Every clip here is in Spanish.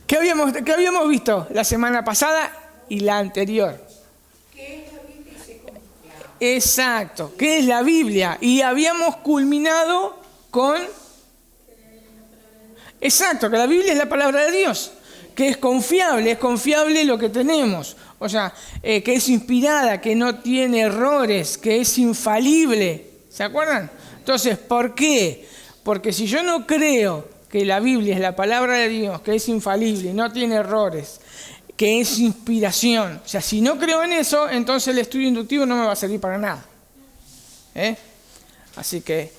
¿Qué habíamos visto la semana pasada y la anterior? ¿Qué es la Biblia y se confiaba? Exacto, ¿qué es la Biblia? Y habíamos culminado con... Exacto, que la Biblia es la palabra de Dios, que es confiable lo que tenemos. O sea, que es inspirada, que no tiene errores, que es infalible. ¿Se acuerdan? Entonces, ¿por qué? Porque si yo no creo que la Biblia es la palabra de Dios, que es infalible, no tiene errores, que es inspiración, o sea, si no creo en eso, entonces el estudio inductivo no me va a servir para nada. Así que,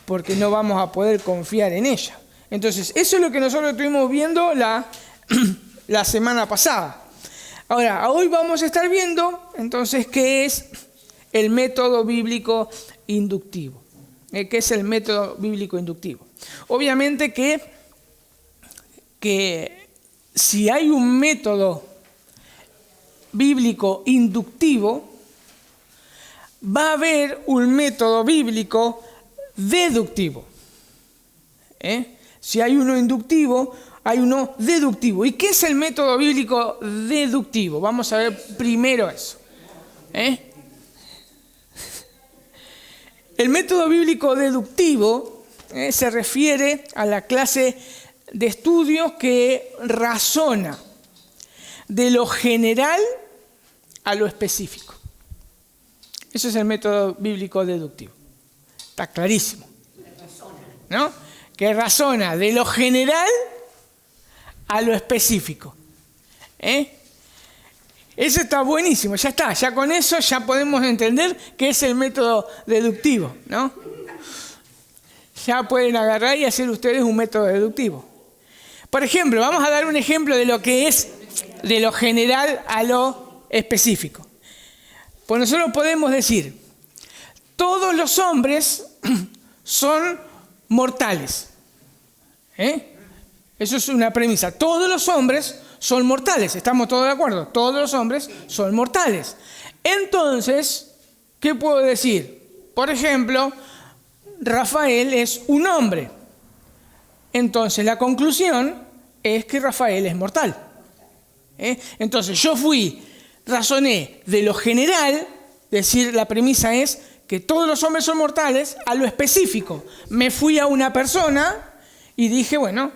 porque no vamos a poder confiar en ella. Entonces, eso es lo que nosotros estuvimos viendo la semana pasada. Ahora, hoy vamos a estar viendo, entonces, qué es el método bíblico inductivo. ¿Qué es el método bíblico inductivo? Obviamente que si hay un método bíblico inductivo, va a haber un método bíblico deductivo. Si hay uno inductivo, hay uno deductivo. ¿Y qué es el método bíblico deductivo? Vamos a ver primero eso. El método bíblico deductivo se refiere a la clase de estudios que razona de lo general a lo específico. Eso es el método bíblico deductivo. Está clarísimo, ¿no? Que razona de lo general a lo específico. Eso está buenísimo, ya está, ya con eso ya podemos entender qué es el método deductivo, ¿no? Ya pueden agarrar y hacer ustedes un método deductivo. Por ejemplo, vamos a dar un ejemplo de lo que es de lo general a lo específico. Pues nosotros podemos decir, todos los hombres son mortales. Eso es una premisa. Todos los hombres son mortales. ¿Estamos todos de acuerdo? Todos los hombres son mortales. Entonces, ¿qué puedo decir? Por ejemplo, Rafael es un hombre. Entonces, la conclusión es que Rafael es mortal. Entonces, yo razoné de lo general, decir, la premisa es que todos los hombres son mortales, a lo específico. Me fui a una persona y dije, bueno,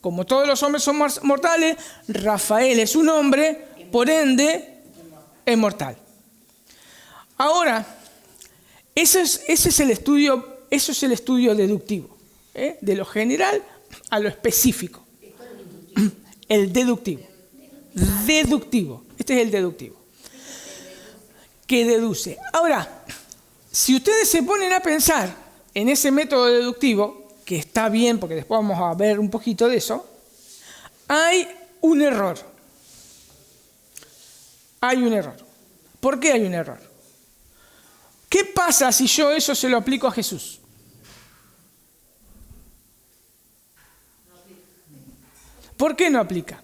como todos los hombres son mortales, Rafael es un hombre, por ende, es mortal. Ahora, eso es el estudio deductivo, de lo general a lo específico. El deductivo. Deductivo. Este es el deductivo. Que deduce. Ahora, si ustedes se ponen a pensar en ese método deductivo, que está bien, porque después vamos a ver un poquito de eso, hay un error. Hay un error. ¿Por qué hay un error? ¿Qué pasa si yo eso se lo aplico a Jesús? ¿Por qué no aplica?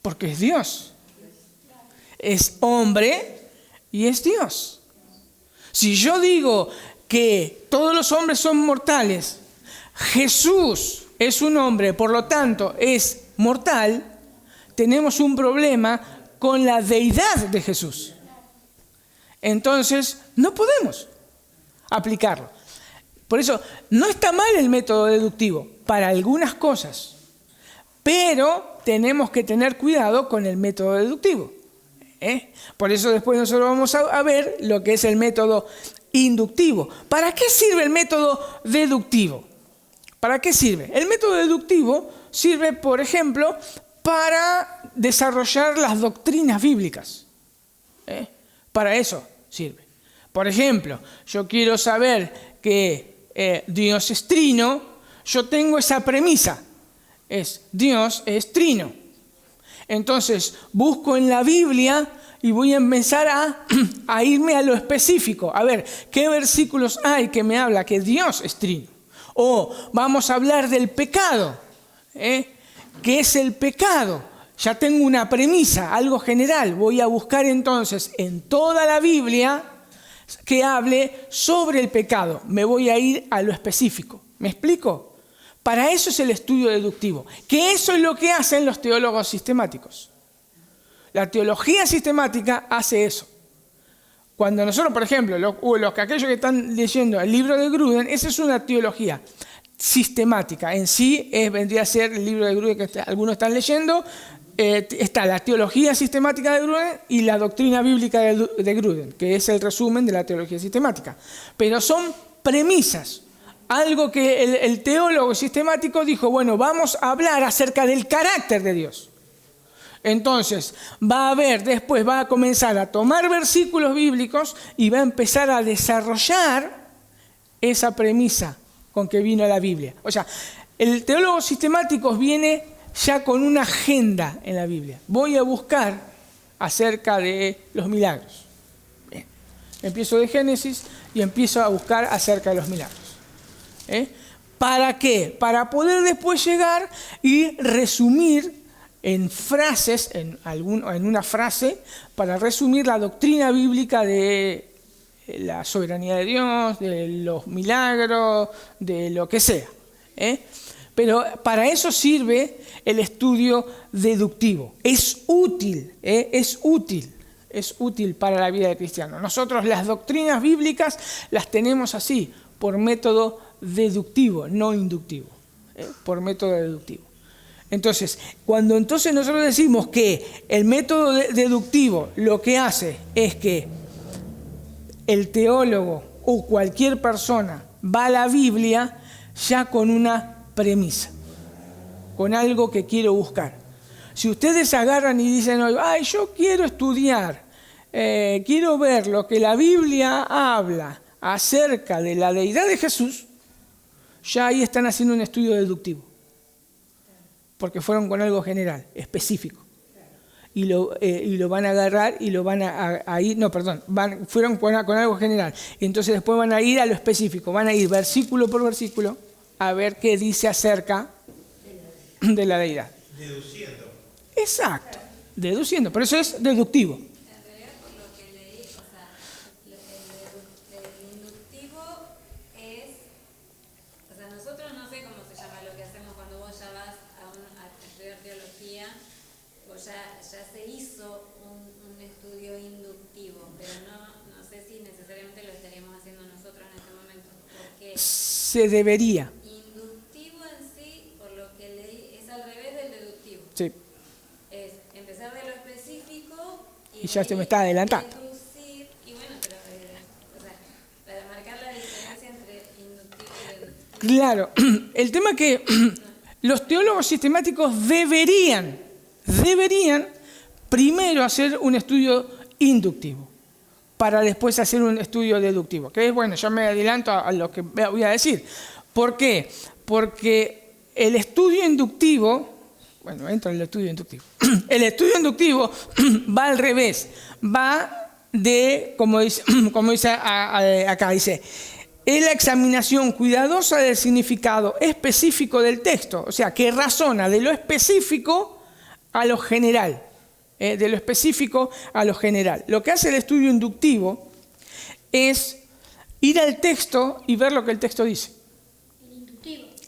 Porque es Dios. Es hombre y es Dios. Si yo digo que todos los hombres son mortales, Jesús es un hombre, por lo tanto es mortal, tenemos un problema con la deidad de Jesús. Entonces, no podemos aplicarlo. Por eso, no está mal el método deductivo para algunas cosas, pero tenemos que tener cuidado con el método deductivo. Por eso después nosotros vamos a ver lo que es el método inductivo. ¿Para qué sirve el método deductivo? ¿Para qué sirve? El método deductivo sirve, por ejemplo, para desarrollar las doctrinas bíblicas. Para eso sirve. Por ejemplo, yo quiero saber que Dios es trino, yo tengo esa premisa, Dios es trino. Entonces, busco en la Biblia y voy a empezar a irme a lo específico. A ver, ¿qué versículos hay que me habla que Dios es trino? O vamos a hablar del pecado. ¿Qué es el pecado? Ya tengo una premisa, algo general. Voy a buscar entonces en toda la Biblia que hable sobre el pecado. Me voy a ir a lo específico. ¿Me explico? Para eso es el estudio deductivo, que eso es lo que hacen los teólogos sistemáticos. La teología sistemática hace eso. Cuando nosotros, por ejemplo, aquellos que están leyendo el libro de Gruden, esa es una teología sistemática. En sí vendría a ser el libro de Gruden que algunos están leyendo. Está la teología sistemática de Gruden y la doctrina bíblica de Gruden, que es el resumen de la teología sistemática. Pero son premisas. Algo que el teólogo sistemático dijo, bueno, vamos a hablar acerca del carácter de Dios. Entonces, después va a comenzar a tomar versículos bíblicos y va a empezar a desarrollar esa premisa con que vino la Biblia. O sea, el teólogo sistemático viene ya con una agenda en la Biblia. Voy a buscar acerca de los milagros. Bien. Empiezo de Génesis y empiezo a buscar acerca de los milagros. ¿Para qué? Para poder después llegar y resumir en frases, en una frase, para resumir la doctrina bíblica de la soberanía de Dios, de los milagros, de lo que sea. Pero para eso sirve el estudio deductivo. Es útil para la vida del cristiano. Nosotros las doctrinas bíblicas las tenemos así, por método deductivo, no inductivo. Por método deductivo. Entonces, cuando nosotros decimos que el método deductivo lo que hace es que el teólogo o cualquier persona va a la Biblia ya con una premisa, con algo que quiero buscar. Si ustedes agarran y dicen, ay, yo quiero estudiar, quiero ver lo que la Biblia habla acerca de la deidad de Jesús, ya ahí están haciendo un estudio deductivo. Porque fueron con algo general, específico. Y lo van a agarrar y lo van a ir, fueron con algo general. Entonces después van a ir a lo específico, van a ir versículo por versículo a ver qué dice acerca de la deidad. Deduciendo. Exacto, deduciendo, por eso es deductivo. En realidad, por lo que leí, el inductivo es, nosotros no sé cómo se llama lo que hacemos cuando vos ya vas a estudiar teología, o ya se hizo un estudio inductivo, pero no sé si necesariamente lo estaríamos haciendo nosotros en este momento, porque Se debería. inductivo en sí, por lo que leí, es al revés del deductivo. Sí. Es empezar de lo específico Y ya se me está adelantando. Deducir, y bueno, pero para marcar la diferencia entre inductivo y deductivo. Claro, el tema es que los teólogos sistemáticos deberían primero hacer un estudio inductivo para después hacer un estudio deductivo. Que es, bueno, ya me adelanto a lo que voy a decir. ¿Por qué? Porque el estudio inductivo, entro en el estudio inductivo. El estudio inductivo va al revés, va de, como dice acá, dice, es la examinación cuidadosa del significado específico del texto, o sea, que razona de lo específico a lo general, de lo específico a lo general. Lo que hace el estudio inductivo es ir al texto y ver lo que el texto dice.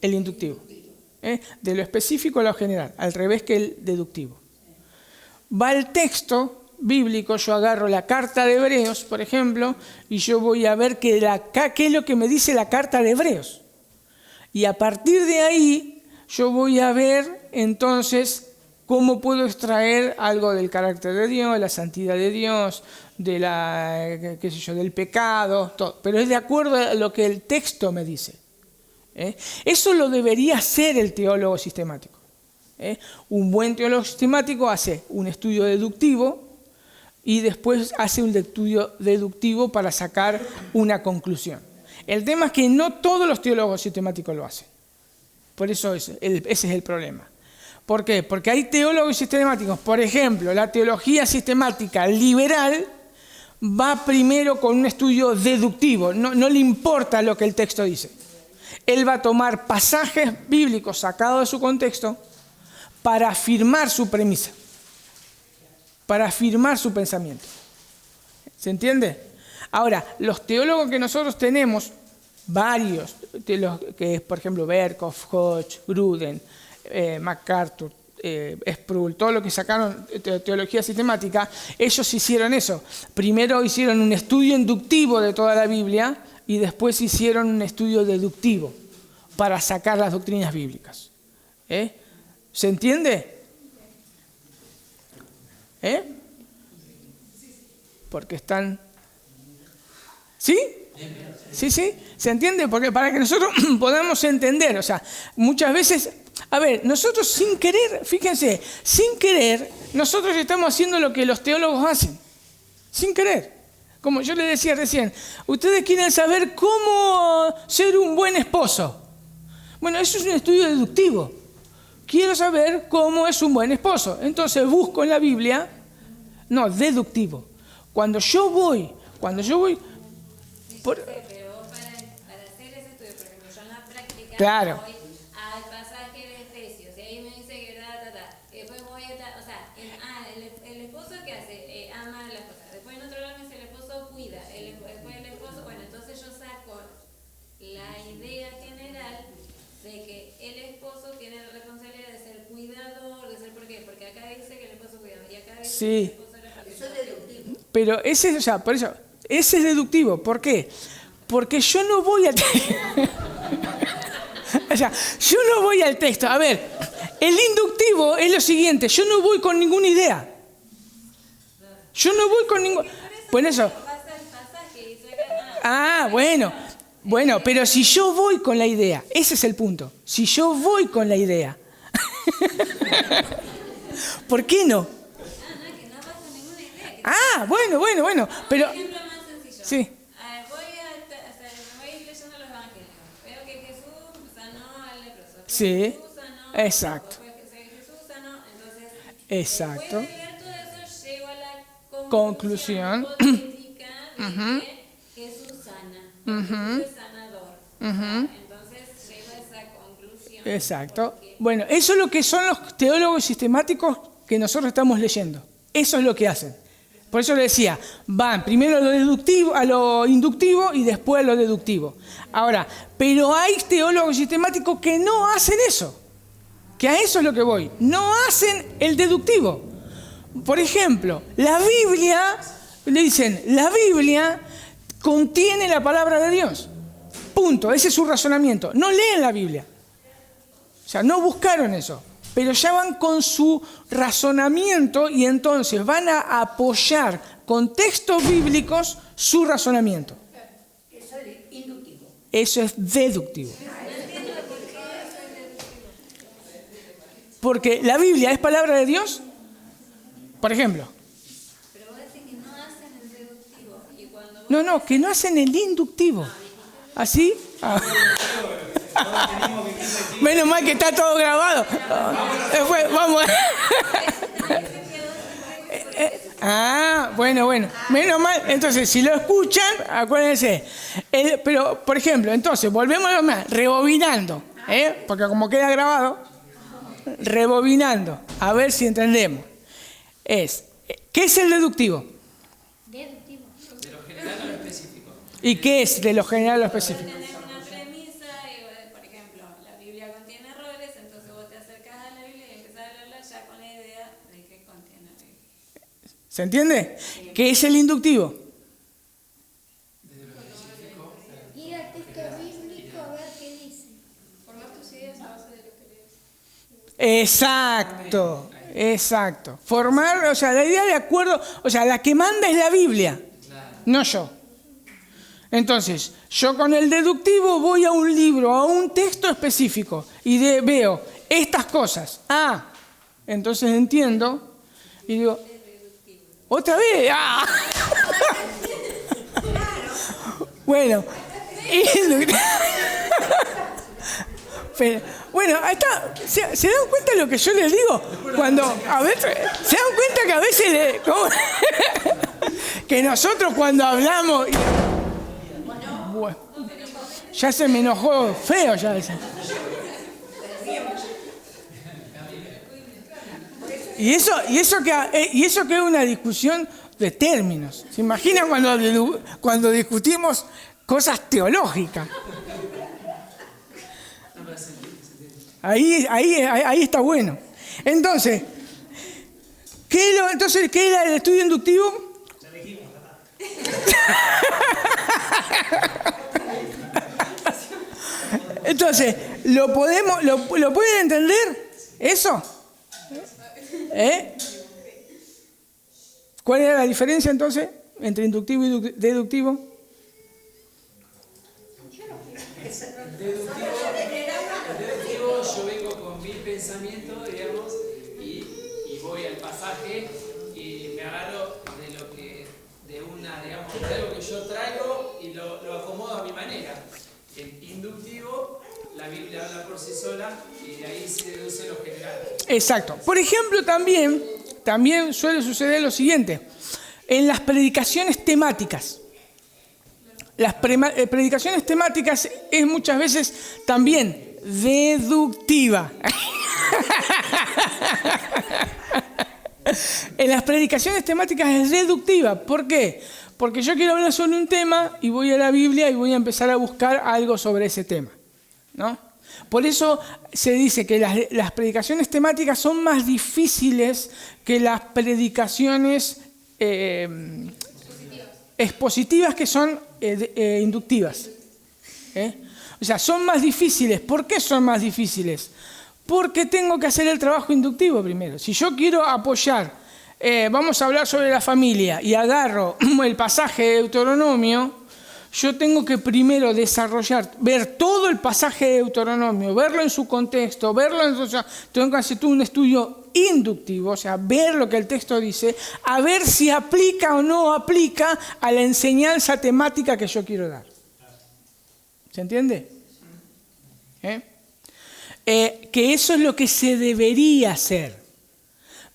El inductivo. De lo específico a lo general, al revés que el deductivo. Va al texto bíblico, yo agarro la carta de Hebreos, por ejemplo, y yo voy a ver qué es lo que me dice la carta de Hebreos. Y a partir de ahí, yo voy a ver entonces cómo puedo extraer algo del carácter de Dios, de la santidad de Dios, del pecado, todo. Pero es de acuerdo a lo que el texto me dice. Eso lo debería hacer el teólogo sistemático. Un buen teólogo sistemático hace un estudio deductivo y después hace un estudio deductivo para sacar una conclusión. El tema es que no todos los teólogos sistemáticos lo hacen. Por eso ese es el problema. ¿Por qué? Porque hay teólogos sistemáticos, por ejemplo, la teología sistemática liberal va primero con un estudio deductivo, no le importa lo que el texto dice. Él va a tomar pasajes bíblicos sacados de su contexto para afirmar su premisa, para afirmar su pensamiento. ¿Se entiende? Ahora, los teólogos que nosotros tenemos varios, de los que es, por ejemplo, Berkhoff, Hodge, Gruden, MacArthur, Sproul, todo lo que sacaron de teología sistemática, ellos hicieron eso. Primero hicieron un estudio inductivo de toda la Biblia y después hicieron un estudio deductivo para sacar las doctrinas bíblicas. ¿Se entiende? Porque están... ¿Sí? Sí, sí, ¿se entiende? Porque para que nosotros podamos entender, o sea, muchas veces, a ver, nosotros sin querer, fíjense, sin querer, nosotros estamos haciendo lo que los teólogos hacen, sin querer. Como yo les decía recién, ustedes quieren saber cómo ser un buen esposo. Bueno, eso es un estudio deductivo. Quiero saber cómo es un buen esposo. Entonces busco en la Biblia, no, deductivo. Cuando yo voy... Pero vos para hacer ese estudio, por ejemplo, yo en la práctica Claro. voy al pasaje de Efesios y ahí me dice que y después voy o sea, el esposo que hace, ama a la esposa, después en otro lado me dice el esposo cuida, después el esposo, bueno, entonces yo saco la idea general de que el esposo tiene la responsabilidad de ser cuidador, de ser, ¿por qué? Porque acá dice que el esposo cuida y acá dice que el esposo era cuidador. Eso es deductivo. Pero ese, o sea, por eso... Ese es deductivo. ¿Por qué? Porque yo no voy al texto. O sea, yo no voy al texto. A ver, el inductivo es lo siguiente. Yo no voy con ninguna idea. Yo no voy con ninguna... Por eso... bueno. Bueno, pero si yo voy con la idea, ese es el punto. Si yo voy con la idea. ¿Por qué no? Bueno. Pero... Sí. Voy leyendo los evangelios. Veo que Jesús sanó al leproso. Sí. Jesús sanó, Exacto. Jesús sanó, entonces, exacto. después de leer todo eso, llego a la conclusión hipotética de que Jesús sana. Jesús es sanador. Entonces, llego a esa conclusión. Exacto. Bueno, eso es lo que son los teólogos sistemáticos que nosotros estamos leyendo. Eso es lo que hacen. Por eso le decía, van primero a lo deductivo, a lo inductivo y después a lo deductivo. Ahora, pero hay teólogos sistemáticos que no hacen eso. Que a eso es lo que voy. No hacen el deductivo. Por ejemplo, la Biblia, le dicen, la Biblia contiene la palabra de Dios. Punto. Ese es su razonamiento. No leen la Biblia. O sea, no buscaron eso. Pero ya van con su razonamiento y entonces van a apoyar con textos bíblicos su razonamiento. Eso es inductivo. Eso es deductivo. Porque la Biblia es palabra de Dios. Por ejemplo. Pero vos decís que no hacen el deductivo. Y cuando No, que no hacen el inductivo. ¿Así? Menos mal que está todo grabado. Después, vamos. Bueno. Menos mal. Entonces, si lo escuchan, acuérdense. Pero, por ejemplo, entonces, volvemos a más, rebobinando. Porque como queda grabado, rebobinando. A ver si entendemos. ¿Qué es el deductivo? Deductivo. De lo general a lo específico. ¿Y qué es de lo general a lo específico? tenés una premisa y, por ejemplo, la Biblia contiene errores, entonces vos te acercás a la Biblia y empezás a leerla ya con la idea de qué contiene la Biblia. ¿Se entiende? ¿Qué es el inductivo? Ir al texto bíblico a ver qué dice. Formar tus ideas a base de lo que lees. Exacto. Formar, o sea, la idea de acuerdo, o sea, la que manda es la Biblia, no yo. Entonces, yo con el deductivo voy a un libro, a un texto específico y veo estas cosas. Entonces entiendo y digo, ¿otra vez? Bueno, pero, bueno, ahí está. ¿Se dan cuenta de lo que yo les digo? Cuando a veces, ¿se dan cuenta que a veces que nosotros cuando hablamos bueno, ya se me enojó feo ya ese. Y eso que es una discusión de términos. ¿Se imaginan cuando discutimos cosas teológicas? se entiende. Ahí está bueno. Entonces, ¿qué era el estudio inductivo? Ya dijimos, Entonces, ¿lo pueden entender? ¿Eso? ¿Cuál era la diferencia entonces entre inductivo y deductivo? Deductivo, yo vengo con mi pensamiento, digamos, y voy al pasaje y me agarro de algo que yo traigo y lo acomodo a mi manera. El inductivo, la Biblia habla por sí sola y de ahí se deduce lo general. Exacto. Por ejemplo, también suele suceder lo siguiente. En las predicaciones temáticas. Las predicaciones temáticas es muchas veces también deductiva. En las predicaciones temáticas es deductiva. ¿Por qué? Porque yo quiero hablar sobre un tema y voy a la Biblia y voy a empezar a buscar algo sobre ese tema, ¿no? Por eso se dice que las predicaciones temáticas son más difíciles que las predicaciones expositivas, que son inductivas. O sea, son más difíciles. ¿Por qué son más difíciles? Porque tengo que hacer el trabajo inductivo primero. Si yo quiero apoyar, vamos a hablar sobre la familia, y agarro el pasaje de Deuteronomio, yo tengo que primero ver todo el pasaje de Deuteronomio, verlo en su contexto, tengo que hacer todo un estudio inductivo, o sea, ver lo que el texto dice, a ver si aplica o no aplica a la enseñanza temática que yo quiero dar. ¿Se entiende? Que eso es lo que se debería hacer.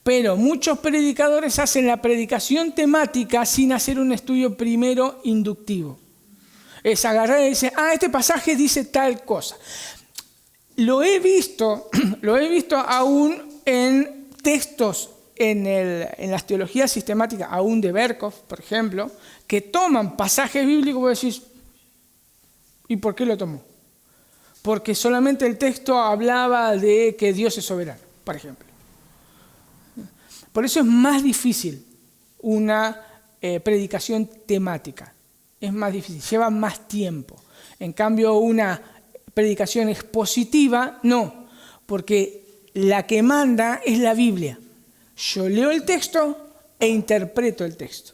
Pero muchos predicadores hacen la predicación temática sin hacer un estudio primero inductivo. Es agarrar y decir, este pasaje dice tal cosa. Lo he visto aún en textos en las teologías sistemáticas, aún de Berkov, por ejemplo, que toman pasajes bíblicos y vos decís, ¿y por qué lo tomó? Porque solamente el texto hablaba de que Dios es soberano, por ejemplo. Por eso es más difícil una predicación temática. Es más difícil, lleva más tiempo. En cambio, una predicación expositiva, no, porque la que manda es la Biblia. Yo leo el texto e interpreto el texto.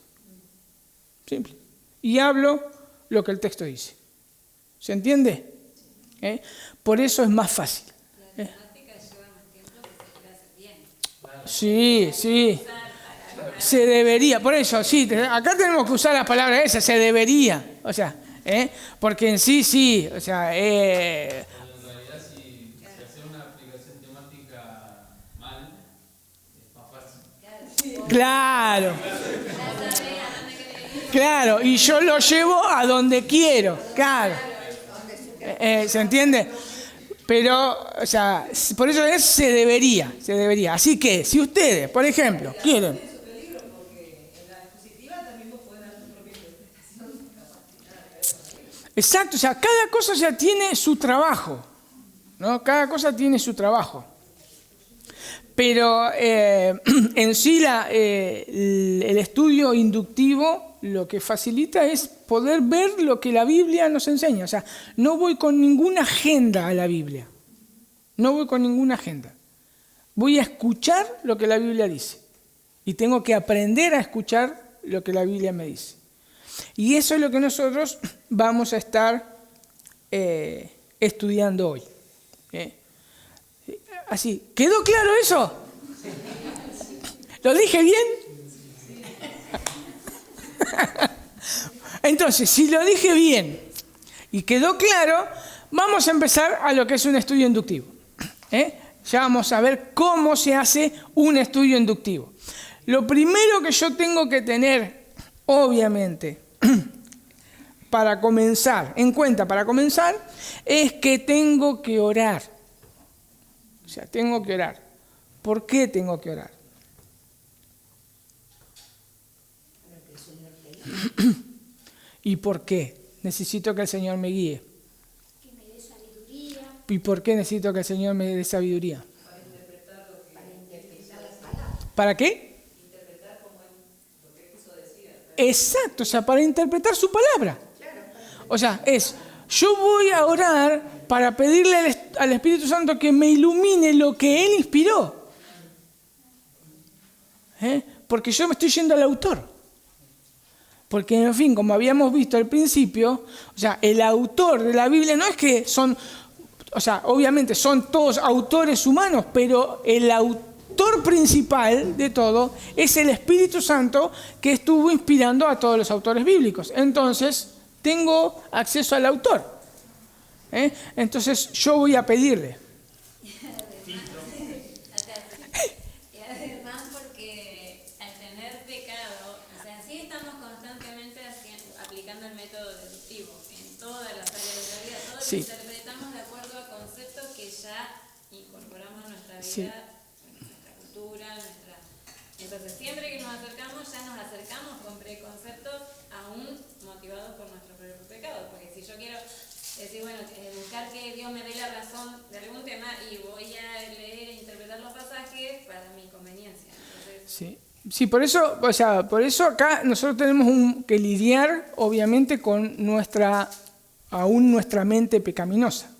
Simple. Y hablo lo que el texto dice. ¿Se entiende? Por eso es más fácil. La temática lleva más tiempo que se bien. Sí. Se debería, por eso, sí, acá tenemos que usar la palabra esa, se debería. O sea, porque en sí, o sea, En realidad, si hacer una aplicación temática mal, es más fácil. Claro, y yo lo llevo a donde quiero, claro. ¿Se entiende? Pero, o sea, por eso se debería. Así que, si ustedes, por ejemplo, quieren... Exacto, o sea, cada cosa ya tiene su trabajo, ¿no? Cada cosa tiene su trabajo. Pero en sí el estudio inductivo lo que facilita es poder ver lo que la Biblia nos enseña. O sea, no voy con ninguna agenda a la Biblia. No voy con ninguna agenda. Voy a escuchar lo que la Biblia dice. Y tengo que aprender a escuchar lo que la Biblia me dice. Y eso es lo que nosotros vamos a estar estudiando hoy. Así, ¿quedó claro eso? ¿Lo dije bien? Entonces, si lo dije bien y quedó claro, vamos a empezar a lo que es un estudio inductivo. Ya vamos a ver cómo se hace un estudio inductivo. Lo primero que yo tengo que tener, obviamente, para comenzar, es que tengo que orar. O sea, tengo que orar. ¿Por qué tengo que orar? ¿Y por qué? Necesito que el Señor me guíe. Que me dé sabiduría. ¿Y por qué necesito que el Señor me dé sabiduría? ¿Para qué? Exacto, o sea, para interpretar su palabra. O sea, yo voy a orar para pedirle al Espíritu Santo que me ilumine lo que Él inspiró. Porque yo me estoy yendo al autor. Porque, en fin, como habíamos visto al principio, o sea, el autor de la Biblia no es que son, o sea, obviamente son todos autores humanos, pero el autor principal de todo es el Espíritu Santo que estuvo inspirando a todos los autores bíblicos. Entonces, tengo acceso al autor. Entonces, yo voy a pedirle. Y además porque al tener pecado, o sea, sí estamos constantemente aplicando el método deductivo en todas las áreas de la vida, todo lo interpretamos de acuerdo a conceptos que ya incorporamos a nuestra vida, nuestra cultura, Entonces siempre que nos acercamos, ya nos acercamos con preconceptos aún motivados por nuestro propio pecado, porque si yo quiero decir, bueno, buscar que Dios me dé la razón de algún tema y voy a leer e interpretar los pasajes para mi conveniencia. Entonces, sí, por eso acá nosotros tenemos que lidiar, obviamente, con nuestra mente pecaminosa.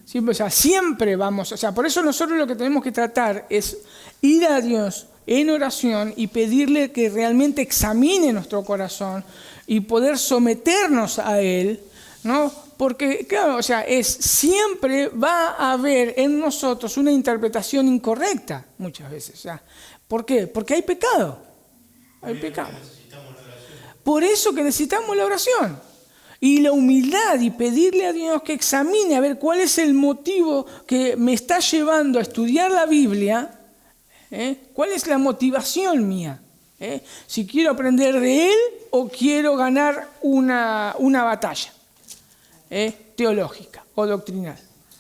¿Sí? O sea, siempre vamos, o sea, por eso nosotros lo que tenemos que tratar es ir a Dios en oración y pedirle que realmente examine nuestro corazón y poder someternos a Él, ¿no? Porque, claro, o sea, siempre va a haber en nosotros una interpretación incorrecta, muchas veces. O sea, ¿por qué? Porque hay pecado. Hay pecado. Por eso que necesitamos la oración. Y la humildad y pedirle a Dios que examine a ver cuál es el motivo que me está llevando a estudiar la Biblia. ¿Cuál es la motivación mía? Si quiero aprender de Él o quiero ganar una batalla teológica o doctrinal.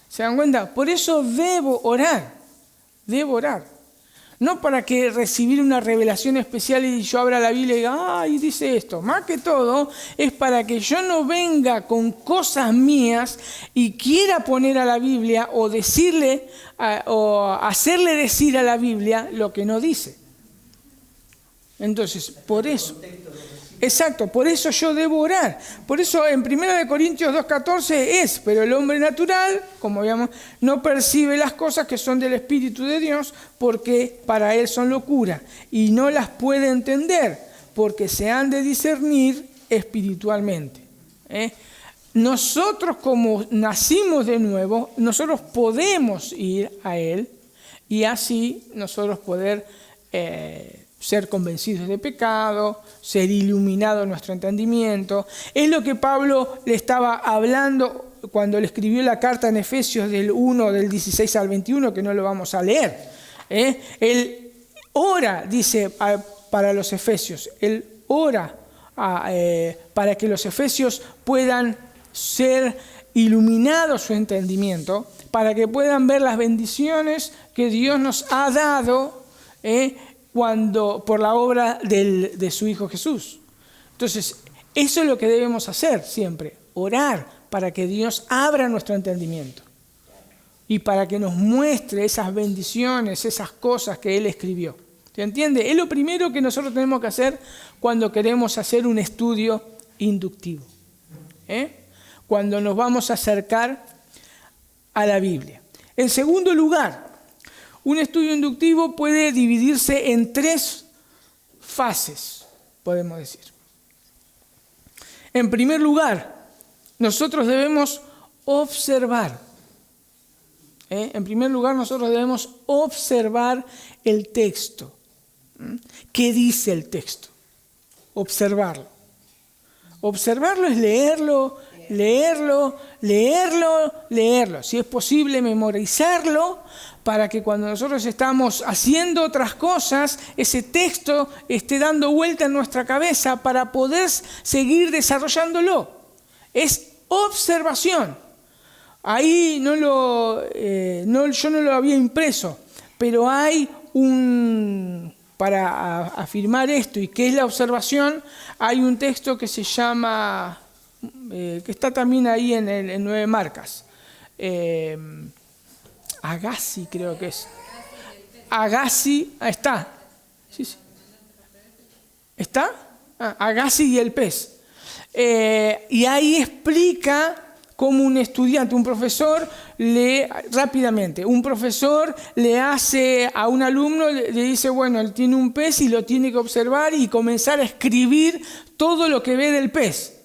¿Se dan cuenta? Por eso debo orar. No para que recibir una revelación especial y yo abra la Biblia y diga, ¡ay, dice esto! Más que todo, es para que yo no venga con cosas mías y quiera poner a la Biblia o decirle o hacerle decir a la Biblia lo que no dice. Entonces, por eso. Exacto, por eso yo debo orar. Por eso en 1 Corintios 2:14 pero el hombre natural, como veíamos, no percibe las cosas que son del Espíritu de Dios porque para él son locura y no las puede entender porque se han de discernir espiritualmente. Nosotros, como nacimos de nuevo, nosotros podemos ir a Él y así nosotros poder ser convencidos de pecado, ser iluminado nuestro entendimiento. Es lo que Pablo le estaba hablando cuando le escribió la carta en Efesios del 1, del 16 al 21, que no lo vamos a leer. Él ora, dice, para los efesios, él ora para que los efesios puedan ser iluminados su entendimiento, para que puedan ver las bendiciones que Dios nos ha dado por la obra de su Hijo Jesús. Entonces, eso es lo que debemos hacer siempre, orar para que Dios abra nuestro entendimiento y para que nos muestre esas bendiciones, esas cosas que Él escribió. ¿Se entiende? Es lo primero que nosotros tenemos que hacer cuando queremos hacer un estudio inductivo. Cuando nos vamos a acercar a la Biblia. En segundo lugar, un estudio inductivo puede dividirse en 3 fases, podemos decir. En primer lugar, nosotros debemos observar. En primer lugar, nosotros debemos observar el texto. ¿Qué dice el texto? Observarlo. Observarlo es leerlo. Si es posible, memorizarlo para que cuando nosotros estamos haciendo otras cosas, ese texto esté dando vuelta en nuestra cabeza para poder seguir desarrollándolo. Es observación. Ahí yo no lo había impreso, pero hay para afirmar esto y qué es la observación, hay un texto que se llama, que está también ahí en 9 marcas, Agassi, creo que es. Agassi, ahí está. Sí, sí. ¿Está? Agassi y el pez. Y ahí explica cómo un estudiante, un profesor, rápidamente, un profesor le hace a un alumno, le dice, bueno, él tiene un pez y lo tiene que observar y comenzar a escribir todo lo que ve del pez.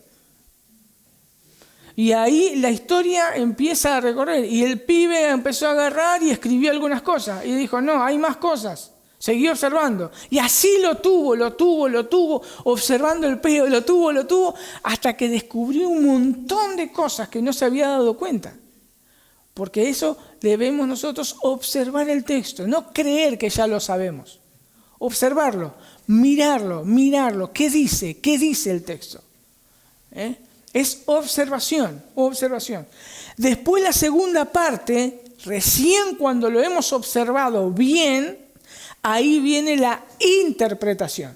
Y ahí la historia empieza a recorrer. Y el pibe empezó a agarrar y escribió algunas cosas. Y dijo, no, hay más cosas. Seguí observando. Y así lo tuvo, observando el pez, lo tuvo, hasta que descubrió un montón de cosas que no se había dado cuenta. Porque eso debemos nosotros observar el texto, no creer que ya lo sabemos. Observarlo, mirarlo. ¿Qué dice el texto? Es observación. Después la segunda parte, recién cuando lo hemos observado bien, ahí viene la interpretación.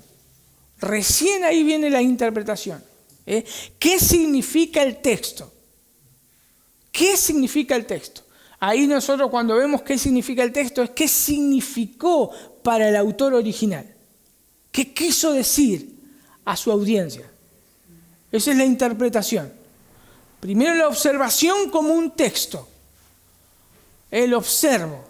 Recién ahí viene la interpretación. ¿Qué significa el texto? ¿Qué significa el texto? Ahí nosotros cuando vemos qué significa el texto es qué significó para el autor original. ¿Qué quiso decir a su audiencia? Esa es la interpretación. Primero la observación como un texto. El observo.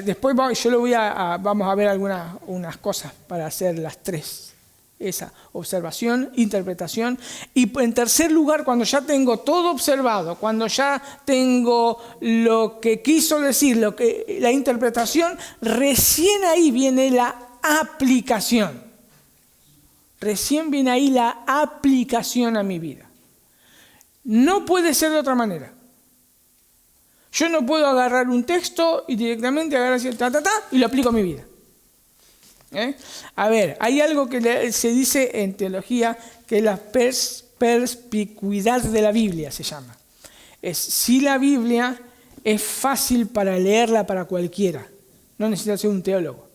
Después vamos a ver unas cosas para hacer las tres. Esa observación, interpretación. Y en tercer lugar, cuando ya tengo todo observado, cuando ya tengo lo que quiso decir, la interpretación, recién ahí viene la aplicación. Recién viene ahí la aplicación a mi vida. No puede ser de otra manera. Yo no puedo agarrar un texto y directamente agarrar así, y lo aplico a mi vida. A ver, hay algo que se dice en teología que es la perspicuidad de la Biblia, se llama. Si la Biblia es fácil para leerla para cualquiera, no necesita ser un teólogo.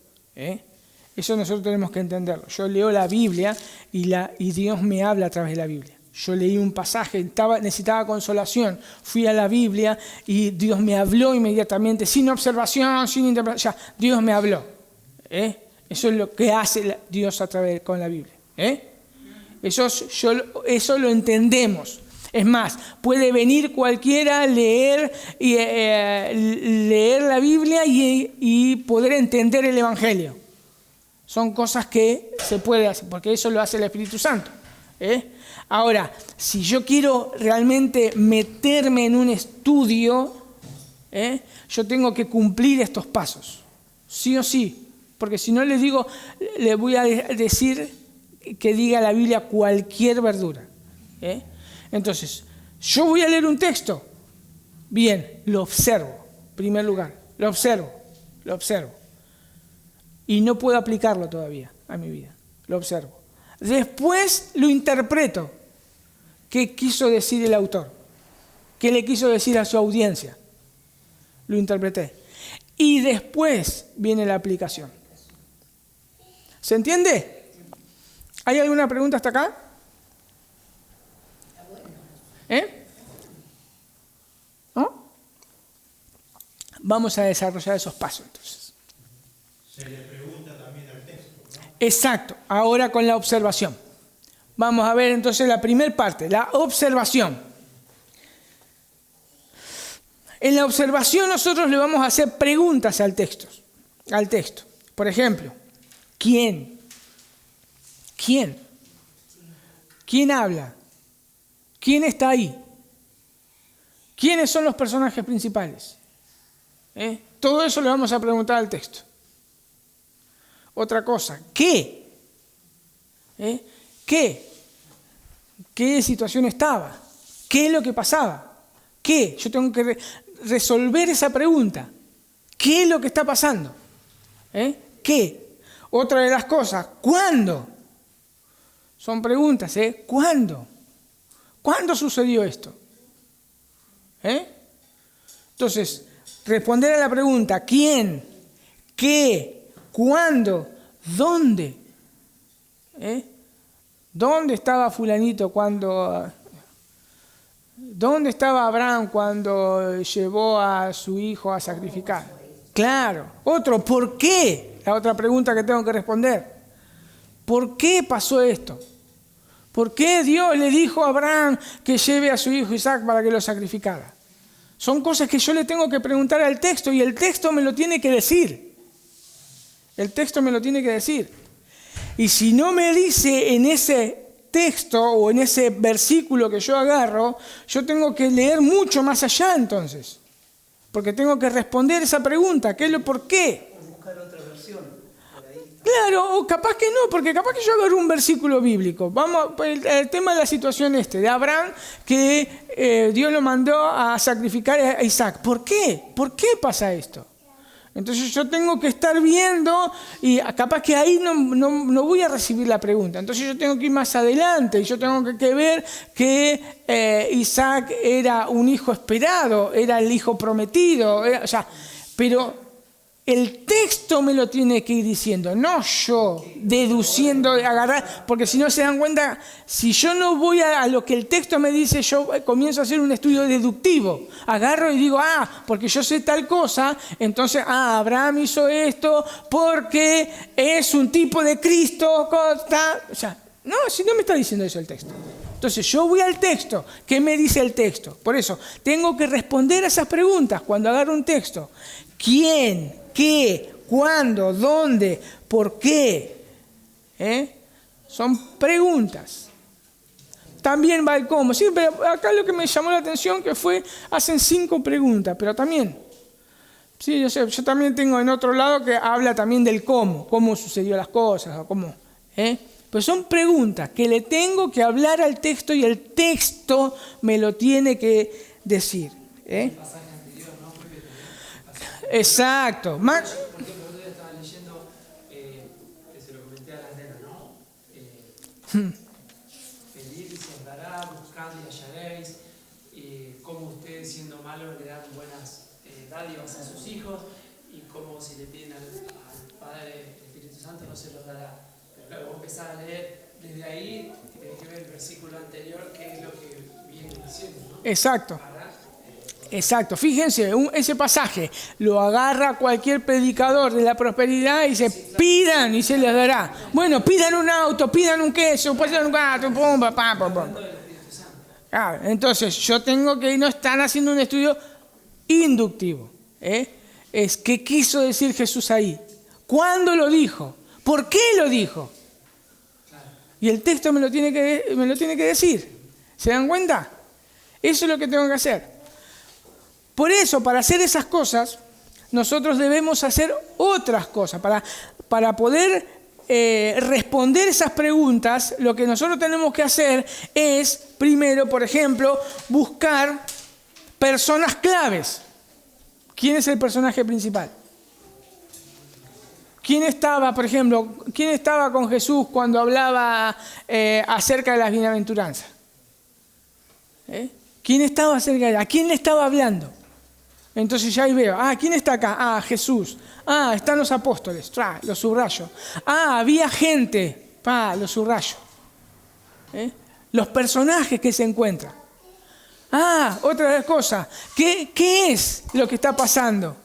Eso nosotros tenemos que entenderlo. Yo leo la Biblia y Dios me habla a través de la Biblia. Yo leí un pasaje, necesitaba consolación, fui a la Biblia y Dios me habló inmediatamente, sin observación, sin interpretación, Dios me habló. Eso es lo que hace Dios a través con la Biblia. Eso lo entendemos. Es más, puede venir cualquiera, leer la Biblia y poder entender el Evangelio. Son cosas que se puede hacer, porque eso lo hace el Espíritu Santo. Ahora, si yo quiero realmente meterme en un estudio, yo tengo que cumplir estos pasos, sí o sí, porque si no le voy a decir que diga la Biblia cualquier verdura. Entonces, yo voy a leer un texto, bien, lo observo, en primer lugar, lo observo, y no puedo aplicarlo todavía a mi vida, lo observo. Después lo interpreto. ¿Qué quiso decir el autor? ¿Qué le quiso decir a su audiencia? Lo interpreté. Y después viene la aplicación. ¿Se entiende? ¿Hay alguna pregunta hasta acá? ¿No? Vamos a desarrollar esos pasos entonces. Se le pregunta también al texto, ¿no? Exacto, ahora con la observación. Vamos a ver entonces la primera parte, la observación. En la observación nosotros le vamos a hacer preguntas al texto. Por ejemplo, ¿quién? ¿Quién habla? ¿Quién está ahí? ¿Quiénes son los personajes principales? Todo eso le vamos a preguntar al texto. Otra cosa, ¿qué? ¿Qué situación estaba? ¿Qué es lo que pasaba? ¿Qué? Yo tengo que resolver esa pregunta. ¿Qué es lo que está pasando? ¿Qué? Otra de las cosas, ¿cuándo? Son preguntas, ¿cuándo? ¿Cuándo sucedió esto? Entonces, responder a la pregunta, ¿quién? ¿Qué? ¿Cuándo? ¿Dónde? ¿Dónde estaba fulanito cuando ¿Dónde estaba Abraham cuando llevó a su hijo a sacrificar? Claro. Otro, ¿por qué? La otra pregunta que tengo que responder. ¿Por qué pasó esto? ¿Por qué Dios le dijo a Abraham que lleve a su hijo Isaac para que lo sacrificara? Son cosas que yo le tengo que preguntar al texto y el texto me lo tiene que decir. El texto me lo tiene que decir. Y si no me dice en ese texto o en ese versículo que yo agarro, yo tengo que leer mucho más allá entonces. Porque tengo que responder esa pregunta, ¿qué es lo por qué? O buscar otra versión. Por ahí. Claro, o capaz que no, porque capaz que yo agarro un versículo bíblico. Vamos, el tema de la situación de Abraham, que Dios lo mandó a sacrificar a Isaac. ¿Por qué? ¿Por qué pasa esto? Entonces yo tengo que estar viendo y capaz que ahí no voy a recibir la pregunta. Entonces yo tengo que ir más adelante y yo tengo que ver que Isaac era un hijo esperado, era el hijo prometido. Pero el texto me lo tiene que ir diciendo, no yo deduciendo, agarrar, porque si no se dan cuenta, si yo no voy a lo que el texto me dice, yo comienzo a hacer un estudio deductivo. Agarro y digo, porque yo sé tal cosa, entonces, Abraham hizo esto porque es un tipo de Cristo. No, si no me está diciendo eso el texto. Entonces yo voy al texto. ¿Qué me dice el texto? Por eso, tengo que responder a esas preguntas cuando agarro un texto. ¿Quién? ¿Qué? ¿Cuándo? ¿Dónde? ¿Por qué? Son preguntas. También va el cómo. Sí, pero acá lo que me llamó la atención que hacen 5 preguntas, pero también, sí, yo sé, yo también tengo en otro lado que habla también del cómo sucedió las cosas, o cómo, Pero son preguntas que le tengo que hablar al texto y el texto me lo tiene que decir. Exacto. Por ejemplo, yo estaba leyendo, que se lo comenté a las nenas, ¿no? Pedid y se os dará, buscad y hallaréis, cómo ustedes siendo malos le dan buenas dádivas a sus hijos y cómo si le piden al Padre el Espíritu Santo no se los dará. Pero claro, vos empezás a leer desde ahí y tenés que ver el versículo anterior, que es lo que viene diciendo, ¿no? Exacto. Exacto, fíjense, ese pasaje lo agarra cualquier predicador de la prosperidad y dice, pidan y se les dará. Bueno, pidan un auto, pidan un queso, pidan un gato, pum, pam, pam, pam. Entonces, yo tengo que, no están haciendo un estudio inductivo. Es qué quiso decir Jesús ahí, cuándo lo dijo, por qué lo dijo. Y el texto me lo tiene que decir. ¿Se dan cuenta? Eso es lo que tengo que hacer. Por eso, para hacer esas cosas, nosotros debemos hacer otras cosas. Para poder responder esas preguntas, lo que nosotros tenemos que hacer es, primero, por ejemplo, buscar personas claves. ¿Quién es el personaje principal? ¿Quién estaba, por ejemplo, con Jesús cuando hablaba acerca de las bienaventuranzas? ¿Quién estaba cerca de él? ¿A quién le estaba hablando? Entonces ya ahí veo, ¿quién está acá? Jesús. Están los apóstoles, los subrayo. Había gente, los subrayo. Los personajes que se encuentran. Otra cosa, ¿qué es lo que está pasando?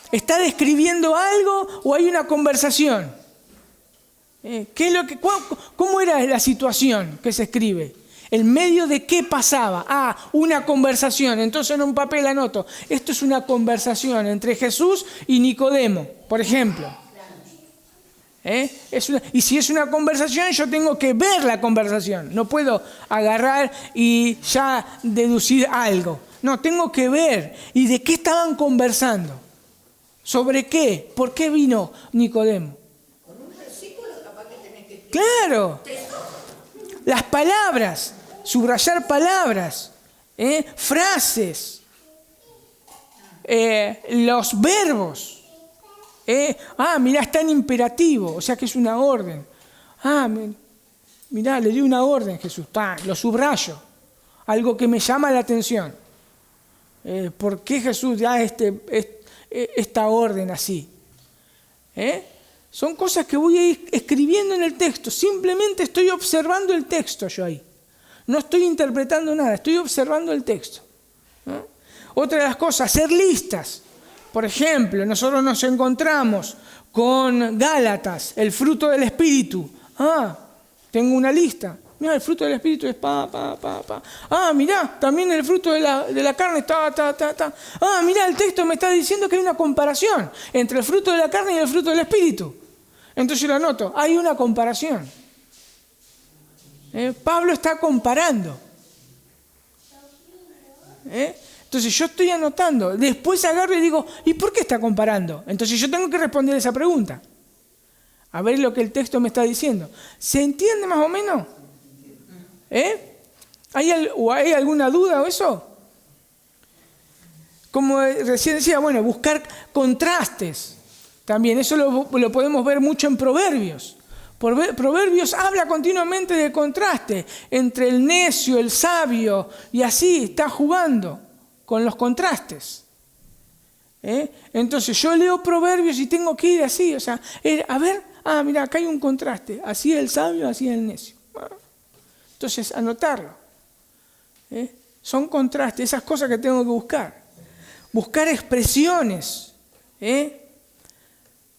¿Está describiendo algo o hay una conversación? ¿Cómo era la situación que se escribe? ¿En medio de qué pasaba? Una conversación. Entonces en un papel anoto. Esto es una conversación entre Jesús y Nicodemo, por ejemplo. Y si es una conversación, yo tengo que ver la conversación. No puedo agarrar y ya deducir algo. No, tengo que ver. ¿Y de qué estaban conversando? ¿Sobre qué? ¿Por qué vino Nicodemo? Con un versículo capaz que tenés que... Claro. Las palabras. Subrayar palabras, frases, los verbos. Mirá, está en imperativo, o sea que es una orden. Mirá, le di una orden Jesús, lo subrayo. Algo que me llama la atención. ¿Por qué Jesús da esta orden así? Son cosas que voy a ir escribiendo en el texto. Simplemente estoy observando el texto yo ahí. No estoy interpretando nada, estoy observando el texto. ¿No? Otra de las cosas, hacer listas. Por ejemplo, nosotros nos encontramos con Gálatas, el fruto del Espíritu. Tengo una lista. Mira, el fruto del Espíritu es pa. Mirá, también el fruto de la carne, ta. Mirá, el texto me está diciendo que hay una comparación entre el fruto de la carne y el fruto del Espíritu. Entonces yo lo anoto, hay una comparación. Pablo está comparando. Entonces yo estoy anotando. Después agarro y digo, ¿y por qué está comparando? Entonces yo tengo que responder esa pregunta. A ver lo que el texto me está diciendo. ¿Se entiende más o menos? ¿Hay alguna duda o eso? Como recién decía, bueno, buscar contrastes. También eso lo podemos ver mucho en Proverbios. Proverbios habla continuamente de contraste entre el necio, el sabio, y así está jugando con los contrastes. Entonces yo leo Proverbios y tengo que ir así, o sea, a ver, mira, acá hay un contraste, así es el sabio, así es el necio. Entonces, anotarlo. Son contrastes, esas cosas que tengo que buscar. Buscar expresiones.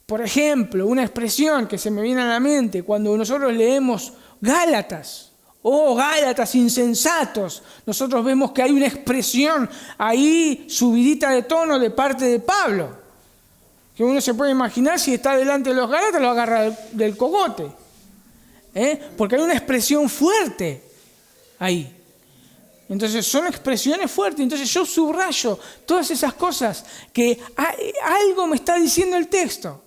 Por ejemplo, una expresión que se me viene a la mente cuando nosotros leemos Gálatas. Gálatas insensatos. Nosotros vemos que hay una expresión ahí subidita de tono de parte de Pablo. Que uno se puede imaginar si está delante de los Gálatas lo agarra del cogote. Porque hay una expresión fuerte ahí. Entonces son expresiones fuertes. Entonces yo subrayo todas esas cosas que algo me está diciendo el texto.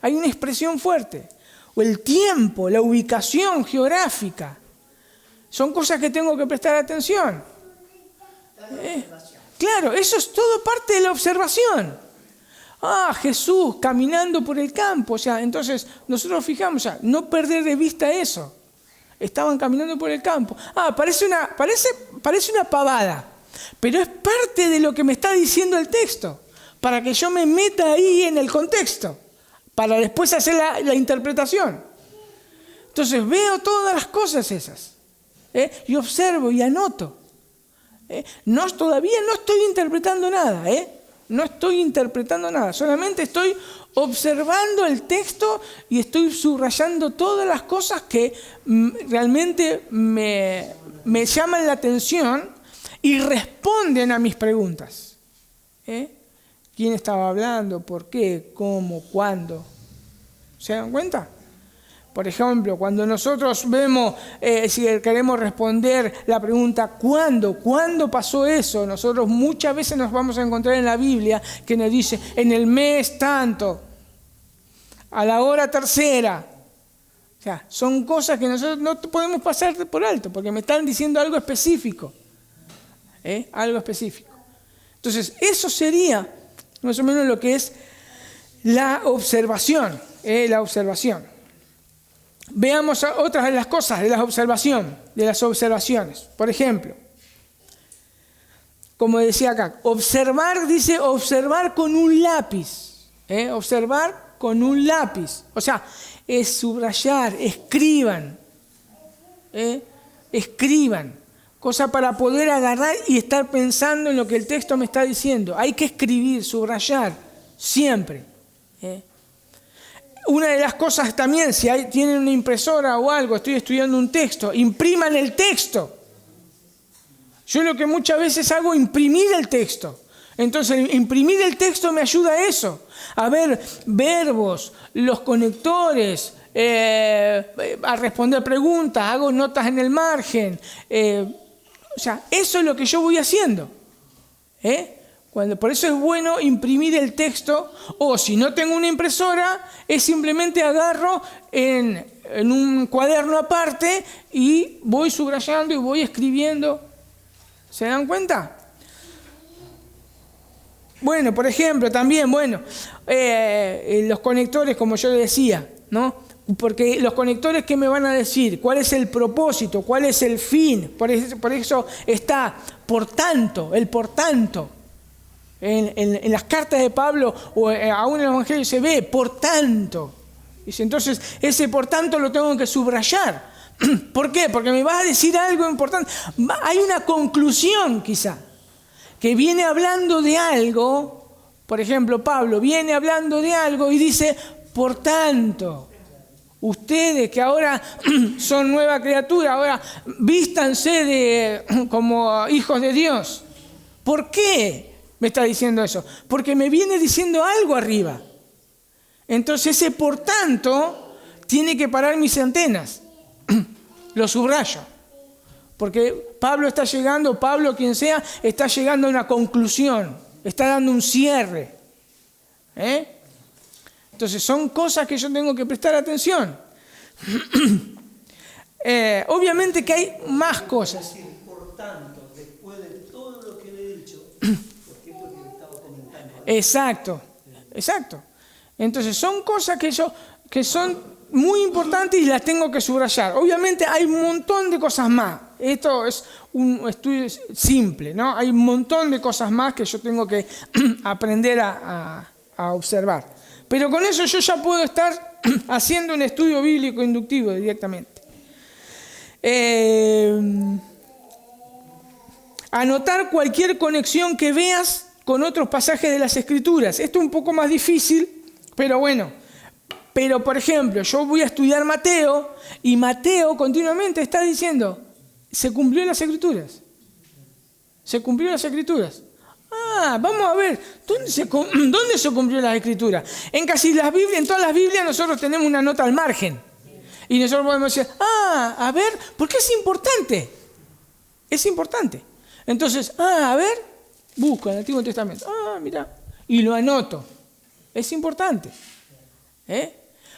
Hay una expresión fuerte. O el tiempo, la ubicación geográfica. Son cosas que tengo que prestar atención. Claro, eso es todo parte de la observación. Jesús caminando por el campo. O sea, entonces nosotros fijamos, no perder de vista eso. Estaban caminando por el campo. Parece una pavada. Pero es parte de lo que me está diciendo el texto. Para que yo me meta ahí en el contexto. Para después hacer la interpretación. Entonces veo todas las cosas esas. Y observo y anoto. Todavía no estoy interpretando nada. No estoy interpretando nada. Solamente estoy observando el texto y estoy subrayando todas las cosas que realmente me llaman la atención y responden a mis preguntas. ¿Quién estaba hablando? ¿Por qué? ¿Cómo? ¿Cuándo? ¿Se dan cuenta? Por ejemplo, cuando nosotros vemos, si queremos responder la pregunta ¿cuándo? ¿Cuándo pasó eso? Nosotros muchas veces nos vamos a encontrar en la Biblia que nos dice en el mes tanto, a la hora tercera. O sea, son cosas que nosotros no podemos pasar por alto porque me están diciendo algo específico. Algo específico. Entonces, eso sería más o menos lo que es la observación. La observación. Veamos otras de las cosas de la observación, de las observaciones. Por ejemplo, como decía acá, observar, dice observar con un lápiz. Observar con un lápiz. O sea, es subrayar, escriban. Escriban. Cosa para poder agarrar y estar pensando en lo que el texto me está diciendo. Hay que escribir, subrayar, siempre. Una de las cosas también, si tienen una impresora o algo, estoy estudiando un texto, impriman el texto. Yo lo que muchas veces hago es imprimir el texto. Entonces, imprimir el texto me ayuda a eso. A ver verbos, los conectores, a responder preguntas, hago notas en el margen. O sea, eso es lo que yo voy haciendo. Por eso es bueno imprimir el texto, o si no tengo una impresora, es simplemente agarro en un cuaderno aparte y voy subrayando y voy escribiendo. ¿Se dan cuenta? Bueno, por ejemplo, también, los conectores, como yo decía, ¿no? Porque los conectores, ¿qué me van a decir? ¿Cuál es el propósito? ¿Cuál es el fin? Por eso está por tanto, el por tanto. En las cartas de Pablo o aún en el Evangelio se ve por tanto. Dice, entonces ese por tanto lo tengo que subrayar ¿Por qué? Porque me vas a decir algo importante. Hay una conclusión quizá, que viene hablando de algo. Por ejemplo, Pablo viene hablando de algo y dice, por tanto, ustedes que ahora son nueva criatura, ahora vístanse como hijos de Dios. ¿Por qué me está diciendo eso? Porque me viene diciendo algo arriba. Entonces ese por tanto tiene que parar mis antenas. Lo subrayo. Porque Pablo está llegando, Pablo quien sea, está llegando a una conclusión. Está dando un cierre. Entonces son cosas que yo tengo que prestar atención. Obviamente que hay más cosas. Por tanto, después de todo lo que le he dicho, porque esto que le estaba comentando. Exacto. Entonces son cosas que son muy importantes y las tengo que subrayar. Obviamente hay un montón de cosas más. Esto es un estudio simple, ¿no? Hay un montón de cosas más que yo tengo que aprender a observar. Pero con eso yo ya puedo estar haciendo un estudio bíblico inductivo directamente. Anotar cualquier conexión que veas con otros pasajes de las Escrituras. Esto es un poco más difícil, pero bueno. Pero, por ejemplo, yo voy a estudiar Mateo y Mateo continuamente está diciendo, se cumplió las Escrituras. Se cumplió las Escrituras. Vamos a ver, ¿dónde se cumplió las Escrituras? En casi las Biblias, en todas las Biblias nosotros tenemos una nota al margen. Y nosotros podemos decir, a ver, porque es importante. Es importante. Entonces, a ver, busco en el Antiguo Testamento. Mira, y lo anoto. Es importante.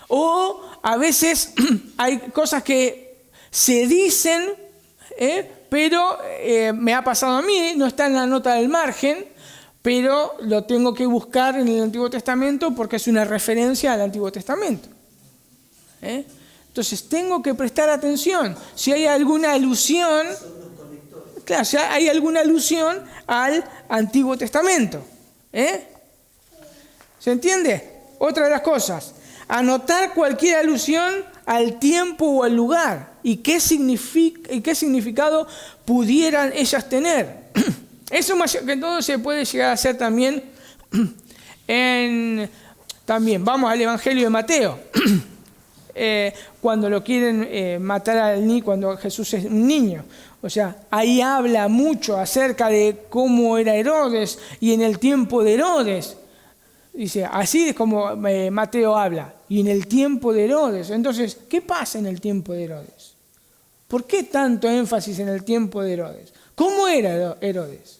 O a veces hay cosas que se dicen, pero me ha pasado a mí, no está en la nota del margen, pero lo tengo que buscar en el Antiguo Testamento porque es una referencia al Antiguo Testamento. Entonces tengo que prestar atención. Si hay alguna alusión, claro, si hay alguna alusión al Antiguo Testamento. ¿Se entiende? Otra de las cosas, anotar cualquier alusión al tiempo o al lugar y qué significado pudieran ellas tener. Eso más que todo se puede llegar a hacer también también vamos al Evangelio de Mateo. Cuando lo quieren matar al niño, cuando Jesús es un niño. O sea, ahí habla mucho acerca de cómo era Herodes y en el tiempo de Herodes. Dice, así es como Mateo habla, y en el tiempo de Herodes. Entonces, ¿qué pasa en el tiempo de Herodes? ¿Por qué tanto énfasis en el tiempo de Herodes? ¿Cómo era Herodes?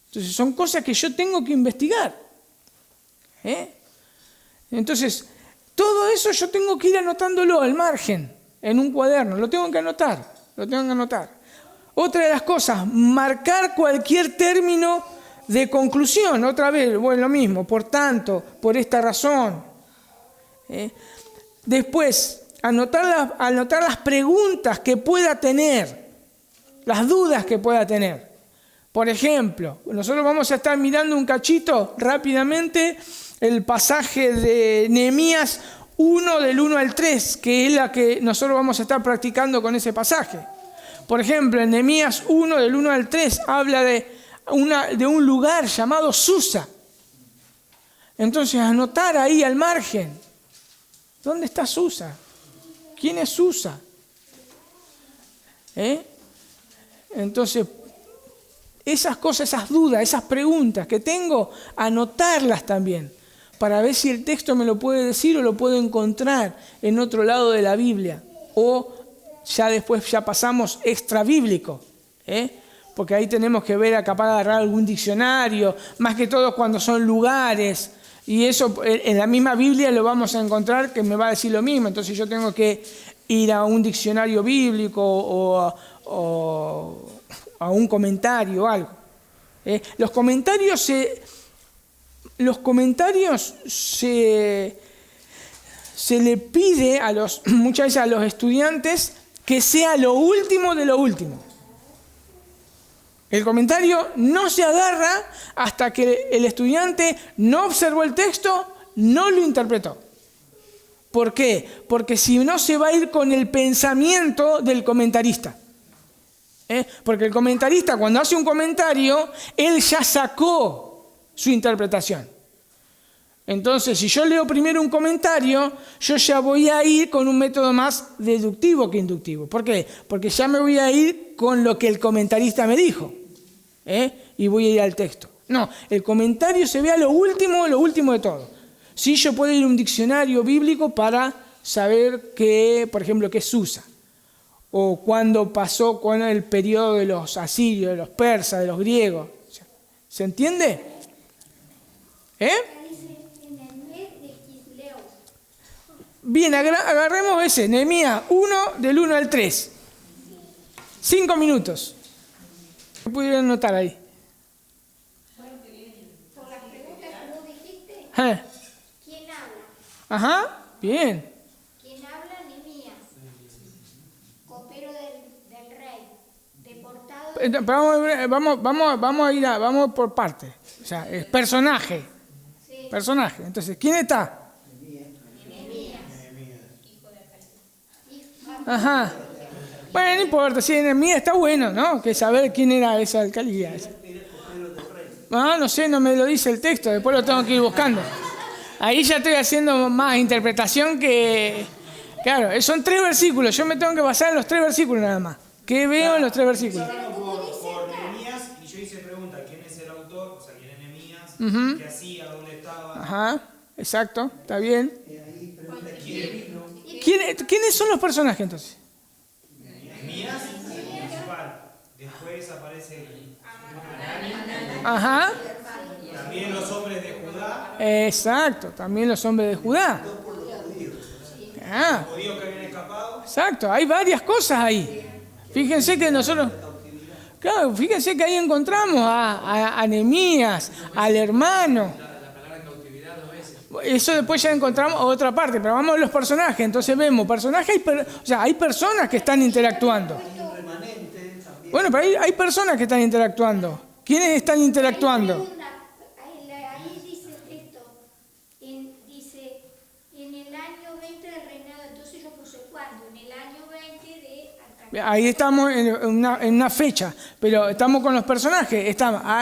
Entonces, son cosas que yo tengo que investigar. Entonces, todo eso yo tengo que ir anotándolo al margen, en un cuaderno, lo tengo que anotar. Otra de las cosas, marcar cualquier término de conclusión, otra vez, bueno, lo mismo, por tanto, por esta razón. Después, anotar las preguntas que pueda tener, las dudas que pueda tener. Por ejemplo, nosotros vamos a estar mirando un cachito rápidamente el pasaje de Nehemías 1 del 1 al 3, que es la que nosotros vamos a estar practicando con ese pasaje. Por ejemplo, en Nehemías 1 del 1 al 3 habla de un lugar llamado Susa. Entonces, anotar ahí al margen. ¿Dónde está Susa? ¿Quién es Susa? Entonces, esas cosas, esas dudas, esas preguntas que tengo, anotarlas también, para ver si el texto me lo puede decir o lo puedo encontrar en otro lado de la Biblia. O ya después ya pasamos extra bíblico, porque ahí tenemos que ver, capaz de agarrar algún diccionario, más que todo cuando son lugares, y eso en la misma Biblia lo vamos a encontrar que me va a decir lo mismo, entonces yo tengo que ir a un diccionario bíblico o a un comentario o algo. Los comentarios se le pide muchas veces a los estudiantes que sea lo último de lo último. El comentario no se agarra hasta que el estudiante no observó el texto, no lo interpretó. ¿Por qué? Porque si no se va a ir con el pensamiento del comentarista. Porque el comentarista, cuando hace un comentario, él ya sacó su interpretación. Entonces, si yo leo primero un comentario, yo ya voy a ir con un método más deductivo que inductivo. ¿Por qué? Porque ya me voy a ir con lo que el comentarista me dijo. Y voy a ir al texto. No, el comentario se ve a lo último de todo. Sí, yo puedo ir a un diccionario bíblico para saber qué, por ejemplo, qué es Susa. O cuándo pasó con el periodo de los asirios, de los persas, de los griegos. ¿Se entiende? Dice en el mes de Quisleo. Bien, agarremos ese, Nehemías 1, del 1 al 3. 5 minutos. ¿Qué pudieron notar ahí? Por las preguntas que vos dijiste, ¿Eh? ¿quién habla? Ajá, bien. ¿Quién habla? Nehemías, copero del rey, deportado. Vamos por partes. O sea, es personaje. Sí. Personaje. Entonces, ¿quién está? Ajá. Bueno, no importa, si Nehemías está bueno, ¿no? Que saber quién era esa alcaldía. No sé, no me lo dice el texto, después lo tengo que ir buscando. Ahí ya estoy haciendo más interpretación que... Claro, son 3 versículos, yo me tengo que basar en los 3 versículos nada más. ¿Qué veo en los 3 versículos? Por Nehemías, y yo hice pregunta, ¿quién es el autor? O sea, ¿quién es Nehemías? ¿Qué hacía? ¿Dónde estaba? Ajá, exacto, está bien. Ahí pregunta quién vino. ¿Quiénes son los personajes entonces? Nehemías, el principal. Después aparece Ajá, también los hombres de Judá, exacto, también los hombres de Judá. Ah, los judíos que habían escapado. exacto, hay varias cosas ahí. Fíjense que nosotros... Claro, fíjense que ahí encontramos a Nehemías, al hermano. La palabra cautividad 2 veces. Eso después ya encontramos otra parte, pero vamos a los personajes. Entonces vemos personajes, o sea, hay personas que están interactuando. Bueno, pero hay personas que están interactuando. ¿Quiénes están interactuando? Ahí dice el texto, dice, en el año 20 del reinado, entonces yo puse cuándo, en el año 20 de Artaxerxes. Ahí estamos en una fecha, pero estamos con los personajes.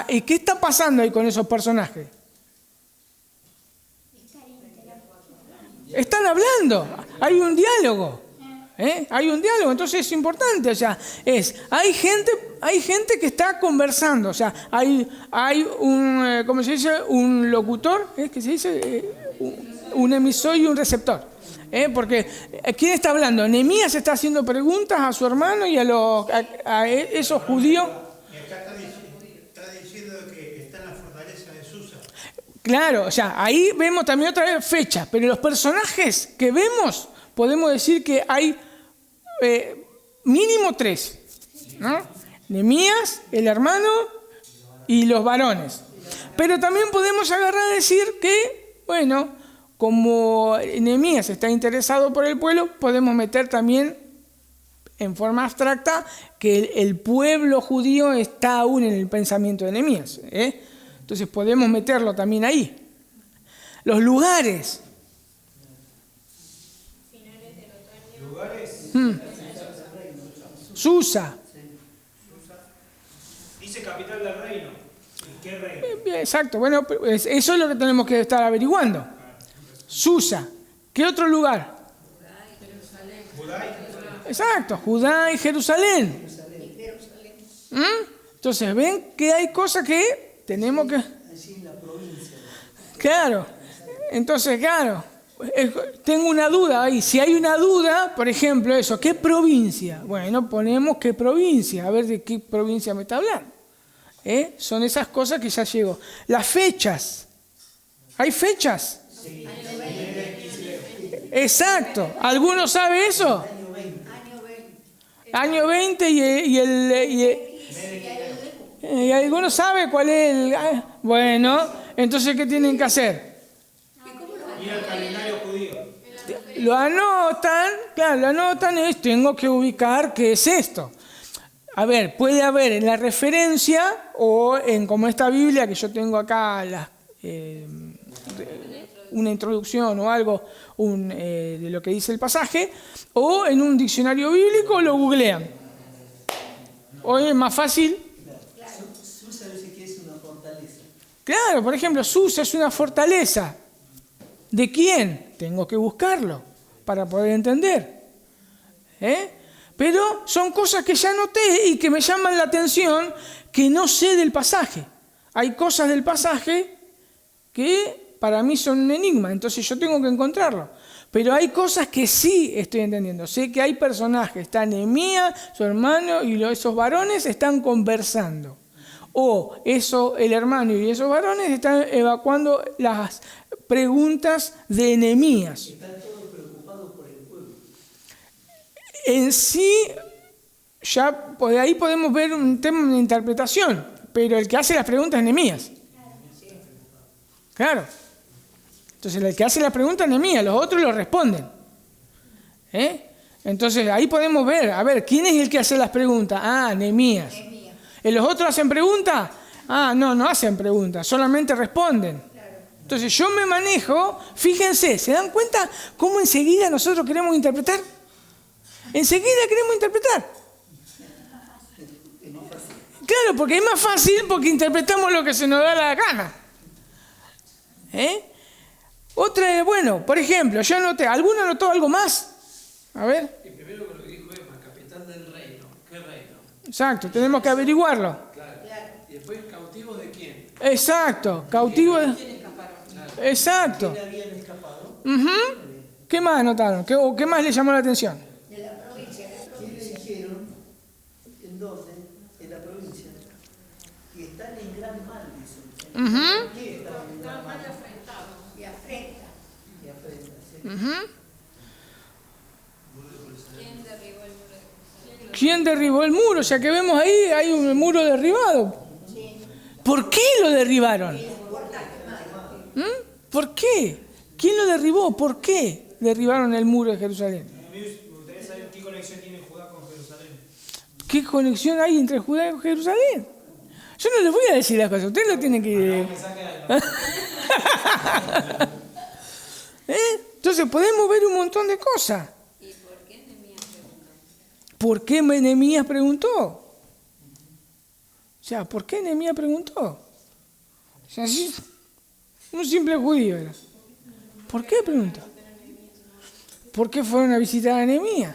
¿Y qué está pasando ahí con esos personajes? Están hablando, hay un diálogo. Hay un diálogo, entonces es importante, o sea, hay gente que está conversando, o sea, hay un, ¿cómo se dice? Un locutor, ¿qué se dice? Un emisor y un receptor. Porque, ¿quién está hablando? Nehemías está haciendo preguntas a su hermano y a esos judíos. Está diciendo que está en la fortaleza de Susa. Claro, o sea, ahí vemos también otra vez fechas, pero los personajes que vemos, podemos decir que hay mínimo 3, ¿no? Nehemías, el hermano y los varones. Pero también podemos agarrar a decir que, bueno, como Nehemías está interesado por el pueblo, podemos meter también en forma abstracta que el pueblo judío está aún en el pensamiento de Nehemías. Entonces podemos meterlo también ahí. Los lugares. Susa. Dice capital del reino. ¿Y qué reino? Exacto, bueno, eso es lo que tenemos que estar averiguando. Susa. ¿Qué otro lugar? Judá y Jerusalén. Exacto, Judá y Jerusalén. Entonces, ven que hay cosas que tenemos que... Claro, entonces, claro, tengo una duda ahí. Si hay una duda, por ejemplo, eso, ¿qué provincia? Bueno, ponemos qué provincia, a ver de qué provincia me está hablando. Son esas cosas que ya llegó. Las fechas. ¿Hay fechas? Sí. Exacto. ¿Alguno sabe eso? Año 20 y alguno sabe cuál es el... Bueno, entonces, ¿qué tienen que hacer? Ir al calendario judío. Lo anotan, claro, lo anotan y tengo que ubicar qué es esto. A ver, puede haber en la referencia o en como esta Biblia que yo tengo acá, una introducción o algo de lo que dice el pasaje, o en un diccionario bíblico lo googlean. Hoy es más fácil. Susa dice que es una fortaleza. Claro, por ejemplo, Susa es una fortaleza. ¿De quién? Tengo que buscarlo para poder entender. Pero son cosas que ya noté y que me llaman la atención, que no sé del pasaje. Hay cosas del pasaje que para mí son un enigma, entonces yo tengo que encontrarlo. Pero hay cosas que sí estoy entendiendo. Sé que hay personajes, está Nehemías, su hermano y esos varones están conversando. O el hermano y esos varones están evacuando las preguntas de Nehemías. Están todos preocupados por el pueblo. En sí, ya de ahí podemos ver un tema de interpretación, pero el que hace las preguntas es Nehemías. Claro. Entonces el que hace las preguntas es Nehemías, los otros lo responden. Entonces ahí podemos ver, a ver, ¿quién es el que hace las preguntas? Ah, Nehemías. ¿Los otros hacen preguntas? Ah, no hacen preguntas, solamente responden. Entonces yo me manejo, fíjense, ¿se dan cuenta cómo enseguida nosotros queremos interpretar? Enseguida queremos interpretar. Claro, porque es más fácil porque interpretamos lo que se nos da la gana. Otra, bueno, por ejemplo, yo anoté, ¿alguno anotó algo más? A ver. Y primero que lo que dijo Emma, capitán del reino. ¿Qué reino? Exacto, tenemos que averiguarlo. Claro. Y después, ¿cautivos de quién? Exacto, cautivos de... Exacto. ¿Quién habían escapado? ¿Qué más anotaron? ¿Qué más les llamó la atención? De la provincia. ¿Quiénes dijeron en dónde? En la provincia. Y están en gran mal, dicen. ¿Qué están en gran mal? Y afrenta. Y afrenta, sí. ¿Quién derribó el muro de Jerusalén? ¿Quién derribó el muro? O sea que vemos ahí, hay un muro derribado. ¿Por qué lo derribaron? ¿Por qué? ¿Quién lo derribó? ¿Por qué derribaron el muro de Jerusalén? A mí me gustaría saber qué conexión tiene Judá con Jerusalén. ¿Qué conexión hay entre Judá y Jerusalén? Yo no les voy a decir las cosas, ustedes lo tienen que... Entonces podemos ver un montón de cosas. ¿Y por qué Nehemías preguntó? ¿Por qué Nehemías preguntó? O sea, ¿por qué Nehemías preguntó? O sea, sí, un simple judío era. ¿Por qué preguntó? ¿Por qué fueron a visitar a Nehemías?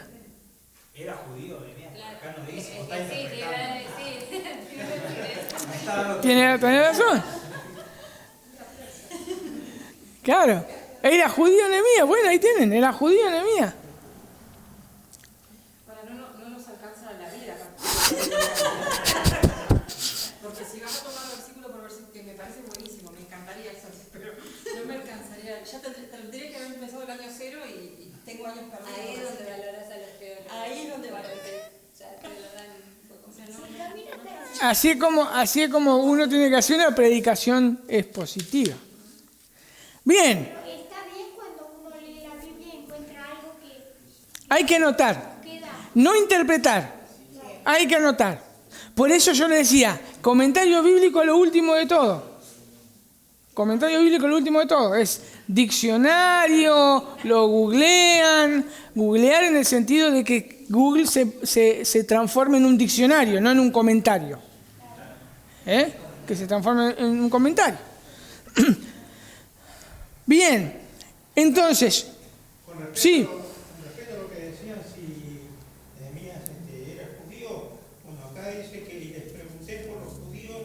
Era judío, venía. Acá no dice, Sí, vos estás te iba a interpretando. decir. Tiene razón. Claro. Era judío Nehemías. Bueno, ahí tienen. Era judío Nehemías. Para no nos alcanza la vida. Porque si vamos a tomar versículo por versículo, que me parece buenísimo, me encantaría eso, pero no me alcanzaría. Ya tendría que haber empezado el año cero y tengo años perdidos. Ahí es donde valoras a los teólogos. Ahí es donde valoro. Ya te lo dan un poco. Así es como uno tiene que hacer una predicación expositiva. Bien. Pero está bien cuando uno lee la Biblia y encuentra algo que Hay que anotar. queda. No interpretar. Hay que anotar. Por eso yo le decía, comentario bíblico es lo último de todo. Comentario bíblico es lo último de todo. Es diccionario, lo googlean. Googlear en el sentido de que Google se transforme en un diccionario, no en un comentario. Que se transforme en un comentario. Bien, entonces, sí. Con respecto a lo que decían, si Nehemías era judío, bueno, acá dice que les pregunté por los judíos,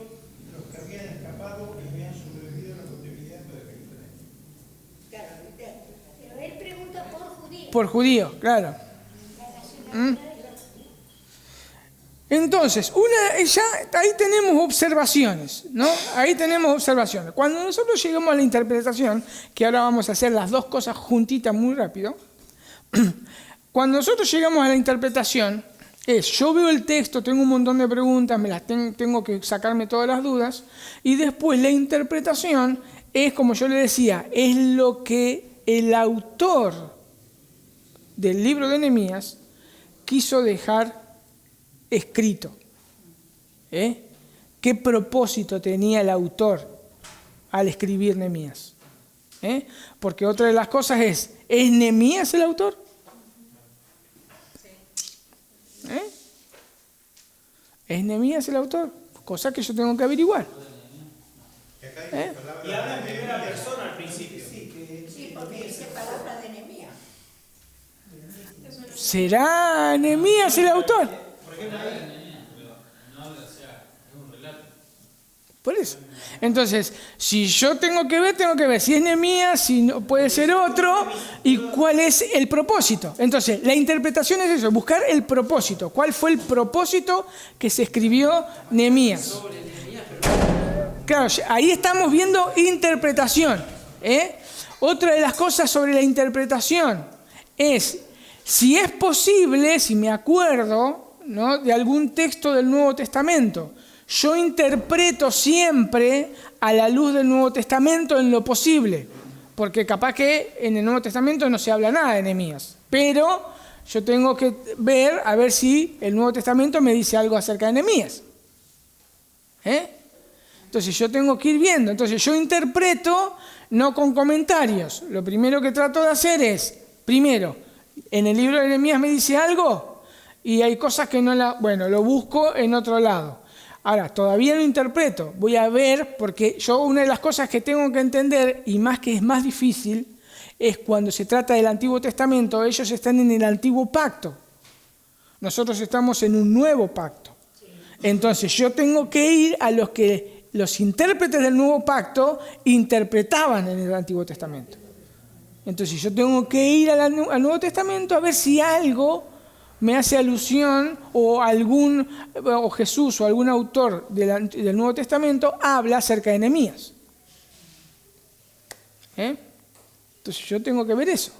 los que habían escapado y habían sobrevivido a la cautividad de Jerusalén. Pero él pregunta por judíos. Por judío, claro. Entonces, ya ahí tenemos observaciones, ¿no? Ahí tenemos observaciones. Cuando nosotros llegamos a la interpretación, que ahora vamos a hacer las dos cosas juntitas muy rápido, cuando nosotros llegamos a la interpretación, yo veo el texto, tengo un montón de preguntas, me las tengo que sacarme todas las dudas, y después la interpretación es, como yo le decía, es lo que el autor del libro de Nehemías quiso dejar escrito. ¿Qué propósito tenía el autor? al escribir Nehemías. Porque otra de las cosas ¿es Nehemías el autor? ¿Es Nehemías el autor? Cosa que yo tengo que averiguar. Y habla en primera persona al principio. Sí, porque dice palabra de Nehemías. ¿Será Nehemías el autor? Por eso. Entonces, si yo tengo que ver si es Nehemías, si no, puede ser otro, y cuál es el propósito. Entonces, la interpretación es eso, buscar el propósito. ¿Cuál fue el propósito que se escribió Nehemías? Claro, ahí estamos viendo interpretación. Otra de las cosas sobre la interpretación es, si es posible, si me acuerdo, ¿no?, de algún texto del Nuevo Testamento, yo interpreto siempre a la luz del Nuevo Testamento en lo posible, porque capaz que en el Nuevo Testamento no se habla nada de Nehemías, pero yo tengo que ver a ver si el Nuevo Testamento me dice algo acerca de Nehemías. Entonces yo tengo que ir viendo, entonces yo interpreto no con comentarios. Lo primero que trato de hacer es, primero, en el libro de Nehemías me dice algo y hay cosas que no lo busco en otro lado. Ahora, todavía no interpreto, voy a ver, porque yo una de las cosas que tengo que entender, y más que es más difícil, es cuando se trata del Antiguo Testamento, ellos están en el Antiguo Pacto. Nosotros estamos en un nuevo pacto. Entonces yo tengo que ir a los que los intérpretes del Nuevo Pacto interpretaban en el Antiguo Testamento. Entonces yo tengo que ir al Nuevo Testamento a ver si algo me hace alusión o Jesús o algún autor del Nuevo Testamento habla acerca de Nehemías. Entonces yo tengo que ver eso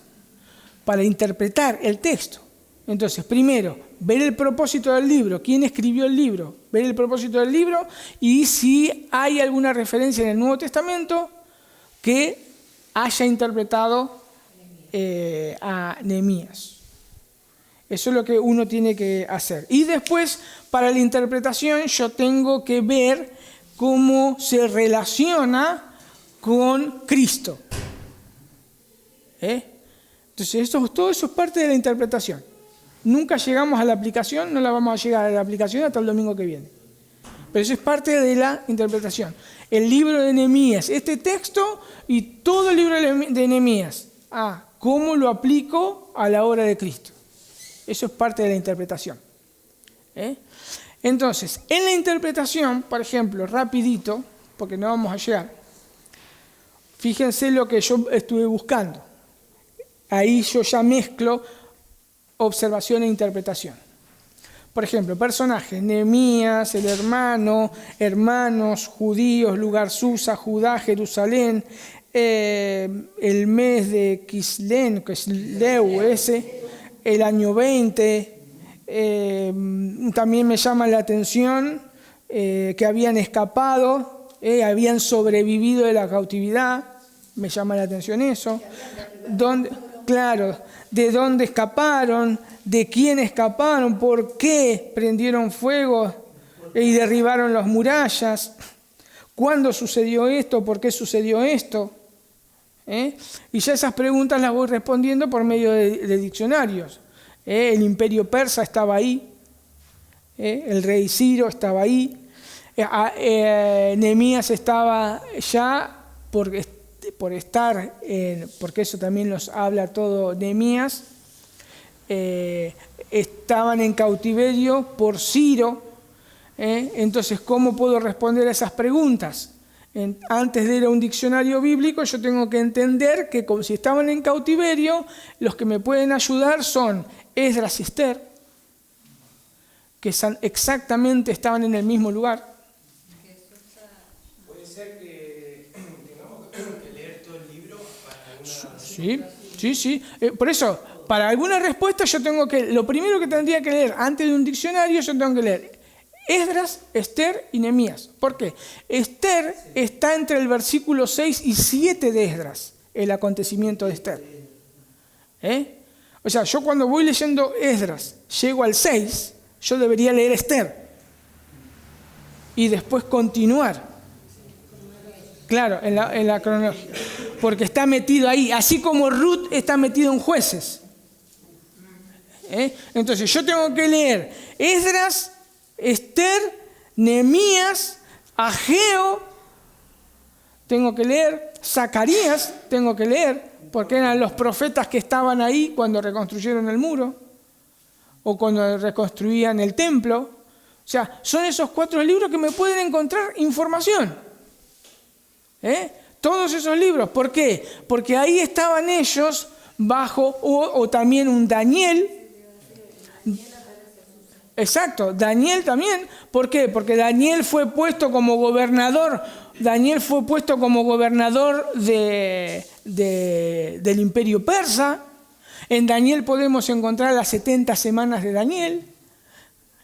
para interpretar el texto. Entonces, primero, ver el propósito del libro, quién escribió el libro, ver el propósito del libro y si hay alguna referencia en el Nuevo Testamento que haya interpretado a Nehemías. Eso es lo que uno tiene que hacer. Y después, para la interpretación, yo tengo que ver cómo se relaciona con Cristo. Entonces, todo eso es parte de la interpretación. Nunca llegamos a la aplicación, no la vamos a llegar a la aplicación hasta el domingo que viene. Pero eso es parte de la interpretación. El libro de Nehemías, este texto y todo el libro de Nehemías. ¿Cómo lo aplico a la obra de Cristo? Eso es parte de la interpretación. Entonces, en la interpretación, por ejemplo, rapidito, porque no vamos a llegar, fíjense lo que yo estuve buscando. Ahí yo ya mezclo observación e interpretación. Por ejemplo, personajes: Nehemías, el hermano, hermanos, judíos, lugar Susa, Judá, Jerusalén, el mes de Kisleu, el año 20. También me llama la atención que habían escapado, habían sobrevivido de la cautividad. Me llama la atención eso. De dónde escaparon, de quién escaparon, por qué prendieron fuego y derribaron las murallas, cuándo sucedió esto, por qué sucedió esto. Y ya esas preguntas las voy respondiendo por medio de diccionarios. El imperio persa estaba ahí, el rey Ciro estaba ahí, Nehemías estaba ya por estar, porque eso también nos habla todo Nehemías, estaban en cautiverio por Ciro. Entonces, ¿cómo puedo responder a esas preguntas? Antes de ir a un diccionario bíblico, yo tengo que entender que como si estaban en cautiverio, los que me pueden ayudar son Esdras y Esther, que exactamente estaban en el mismo lugar. Puede ser que tengamos que leer todo el libro para alguna... Sí. Por eso, para alguna respuesta yo tengo que... Lo primero que tendría que leer antes de un diccionario, yo tengo que leer Esdras, Esther y Nehemías. ¿Por qué? Esther está entre el versículo 6 y 7 de Esdras, el acontecimiento de Esther. O sea, yo cuando voy leyendo Esdras, llego al 6, yo debería leer Esther y después continuar. Claro, en la cronología. Porque está metido ahí, así como Ruth está metido en Jueces. Entonces yo tengo que leer Esdras, Esther, Nehemías, Ageo, tengo que leer Zacarías, tengo que leer, porque eran los profetas que estaban ahí cuando reconstruyeron el muro o cuando reconstruían el templo. O sea, son esos 4 libros que me pueden encontrar información. Todos esos libros. ¿Por qué? Porque ahí estaban ellos bajo, o también un Daniel. Exacto, Daniel también. ¿Por qué? Porque Daniel fue puesto como gobernador. Daniel fue puesto como gobernador del imperio persa. En Daniel podemos encontrar las 70 semanas de Daniel.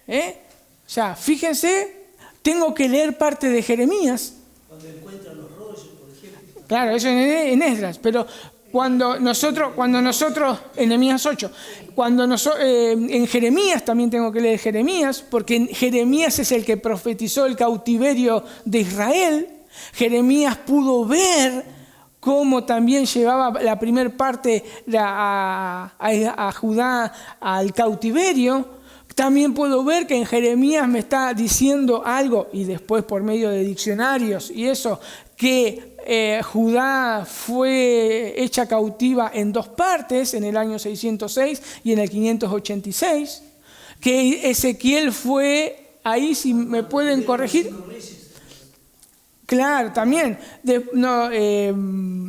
O sea, fíjense, tengo que leer parte de Jeremías. Cuando encuentran los rollos, por ejemplo. Claro, eso en Esdras, pero cuando nosotros, en Nehemías 8, en Jeremías también tengo que leer Jeremías, porque Jeremías es el que profetizó el cautiverio de Israel. Jeremías pudo ver cómo también llevaba la primer parte a Judá al cautiverio. También puedo ver que en Jeremías me está diciendo algo, y después por medio de diccionarios y eso, que Judá fue hecha cautiva en 2 partes, en el año 606 y en el 586, que Ezequiel fue, ahí si me pueden corregir. Claro, también,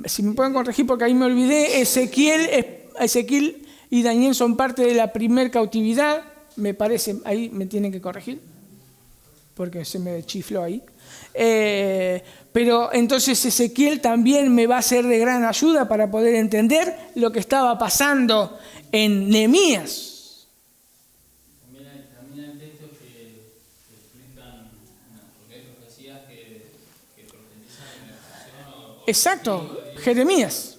si me pueden corregir porque ahí me olvidé, Ezequiel y Daniel son parte de la primer cautividad. Me parece, ahí me tienen que corregir, porque se me chifló ahí. Pero entonces Ezequiel también me va a ser de gran ayuda para poder entender lo que estaba pasando en Nehemías. También hay textos que explican, porque hay profecías que profetizan en la destrucción. Exacto, Jeremías.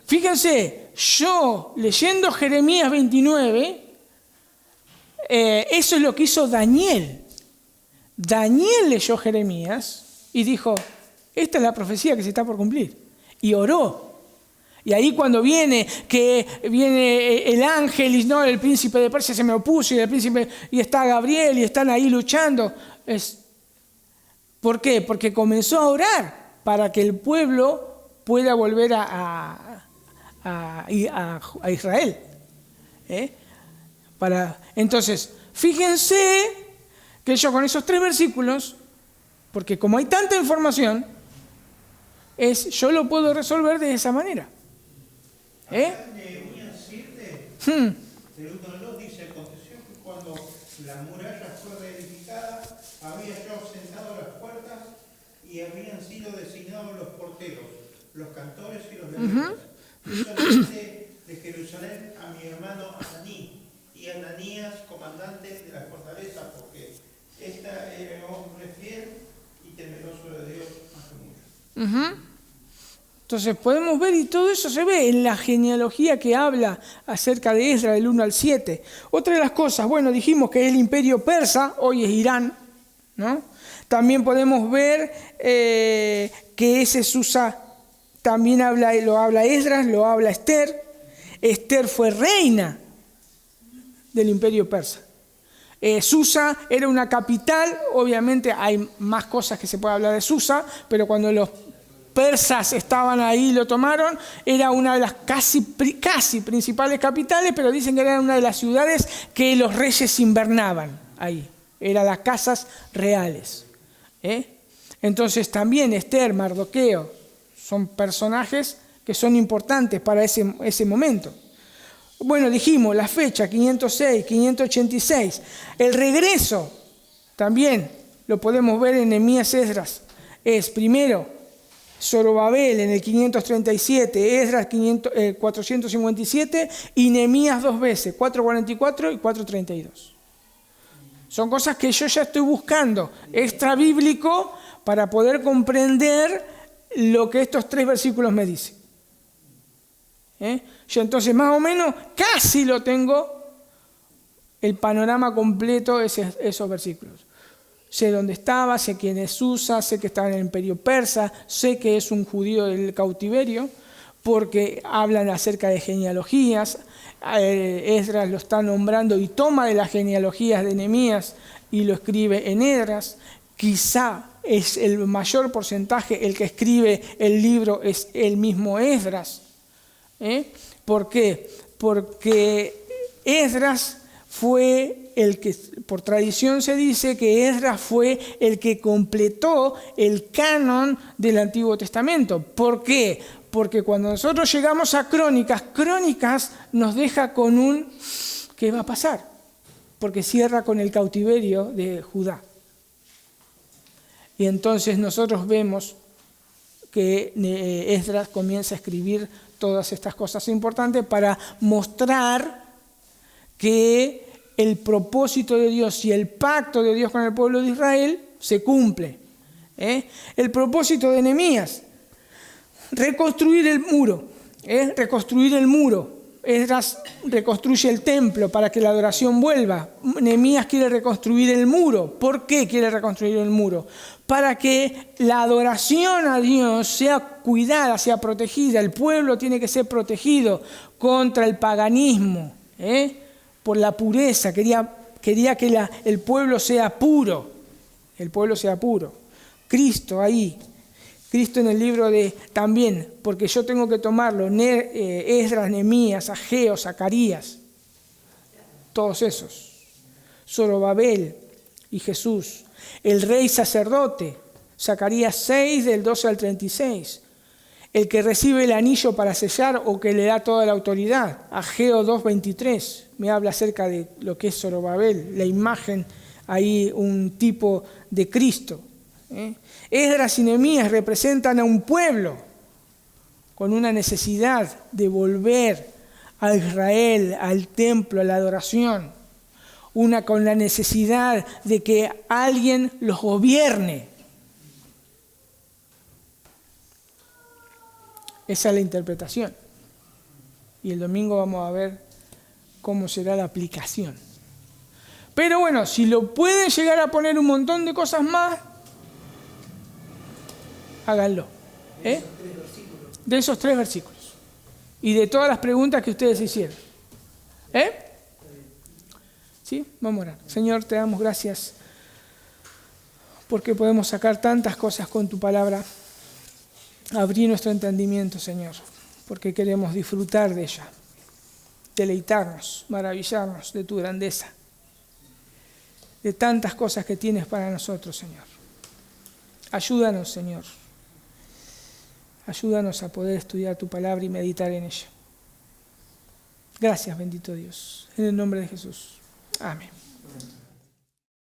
Fíjense, yo leyendo Jeremías 29... eso es lo que hizo Daniel. Daniel leyó Jeremías y dijo, esta es la profecía que se está por cumplir. Y oró. Y ahí cuando viene el ángel y no, el príncipe de Persia se me opuso y está Gabriel y están ahí luchando. ¿Por qué? Porque comenzó a orar para que el pueblo pueda volver a Israel. Entonces, fíjense que yo con esos 3 versículos, porque como hay tanta información, yo lo puedo resolver de esa manera. Acá en Nehemías 7, del 1 al 2 dice, aconteció que cuando la muralla fue reedificada, había yo sentado las puertas y habían sido designados los porteros, los cantores y los levitas. Hizo de Jerusalén a mi hermano Ananí y Ananías, comandante de la fortaleza, porque esta era hombre fiel y temeroso de Dios más que mucho. Entonces podemos ver, y todo eso se ve en la genealogía que habla acerca de Esdras del 1 al 7. Otra de las cosas, bueno, dijimos que es el imperio persa, hoy es Irán, ¿no? También podemos ver que ese Susa también lo habla Esdras, lo habla Esther. Esther fue reina del imperio persa. Susa era una capital, obviamente hay más cosas que se puede hablar de Susa, pero cuando los persas estaban ahí y lo tomaron, era una de las casi principales capitales, pero dicen que era una de las ciudades que los reyes invernaban ahí, eran las casas reales. Entonces también Esther, Mardoqueo, son personajes que son importantes para ese momento. Bueno, dijimos la fecha, 506, 586. El regreso, también lo podemos ver en Nehemías, Esdras. Es primero Zorobabel en el 537, Esdras 457 y Nehemías 2 veces, 444 y 432. Son cosas que yo ya estoy buscando, extra bíblico, para poder comprender lo que estos 3 versículos me dicen. Yo entonces más o menos casi lo tengo el panorama completo, esos versículos. Sé dónde estaba, sé quién es Susa, sé que estaba en el imperio persa, sé que es un judío del cautiverio, porque hablan acerca de genealogías. Esdras lo está nombrando y toma de las genealogías de Nehemías y lo escribe en Esdras. Quizá es el mayor porcentaje, el que escribe el libro es el mismo Esdras. ¿Por qué? Porque Esdras fue el que, por tradición se dice que Esdras fue el que completó el canon del Antiguo Testamento. ¿Por qué? Porque cuando nosotros llegamos a Crónicas nos deja con un ¿qué va a pasar? Porque cierra con el cautiverio de Judá. Y entonces nosotros vemos que Esdras comienza a escribir todas estas cosas importantes para mostrar que el propósito de Dios y el pacto de Dios con el pueblo de Israel se cumple. El propósito de Nehemías, reconstruir el muro. Reconstruir el muro. Esdras reconstruye el templo para que la adoración vuelva. Nehemías quiere reconstruir el muro. ¿Por qué quiere reconstruir el muro? Para que la adoración a Dios sea cuidada, sea protegida. El pueblo tiene que ser protegido contra el paganismo, por la pureza. Quería que el pueblo sea puro. El pueblo sea puro. Cristo ahí. Cristo en el libro de también, porque yo tengo que tomarlo, Esdras, Nehemías, Ageo, Zacarías, todos esos, Zorobabel y Jesús, el rey sacerdote, Zacarías 6 del 12 al 36, el que recibe el anillo para sellar o que le da toda la autoridad, Ageo 2:23, me habla acerca de lo que es Zorobabel, la imagen ahí, un tipo de Cristo. Esdras y Nehemías representan a un pueblo con una necesidad de volver a Israel, al templo, a la adoración. Una con la necesidad de que alguien los gobierne. Esa es la interpretación. Y el domingo vamos a ver cómo será la aplicación. Pero bueno, si lo pueden llegar a poner un montón de cosas más, háganlo. De esos 3 versículos. Y de todas las preguntas que ustedes hicieron. ¿Sí? Vamos a orar. Señor, te damos gracias porque podemos sacar tantas cosas con tu palabra. Abrir nuestro entendimiento, Señor, porque queremos disfrutar de ella. Deleitarnos, maravillarnos de tu grandeza. De tantas cosas que tienes para nosotros, Señor. Ayúdanos, Señor. Ayúdanos a poder estudiar tu palabra y meditar en ella. Gracias, bendito Dios. En el nombre de Jesús. Amén.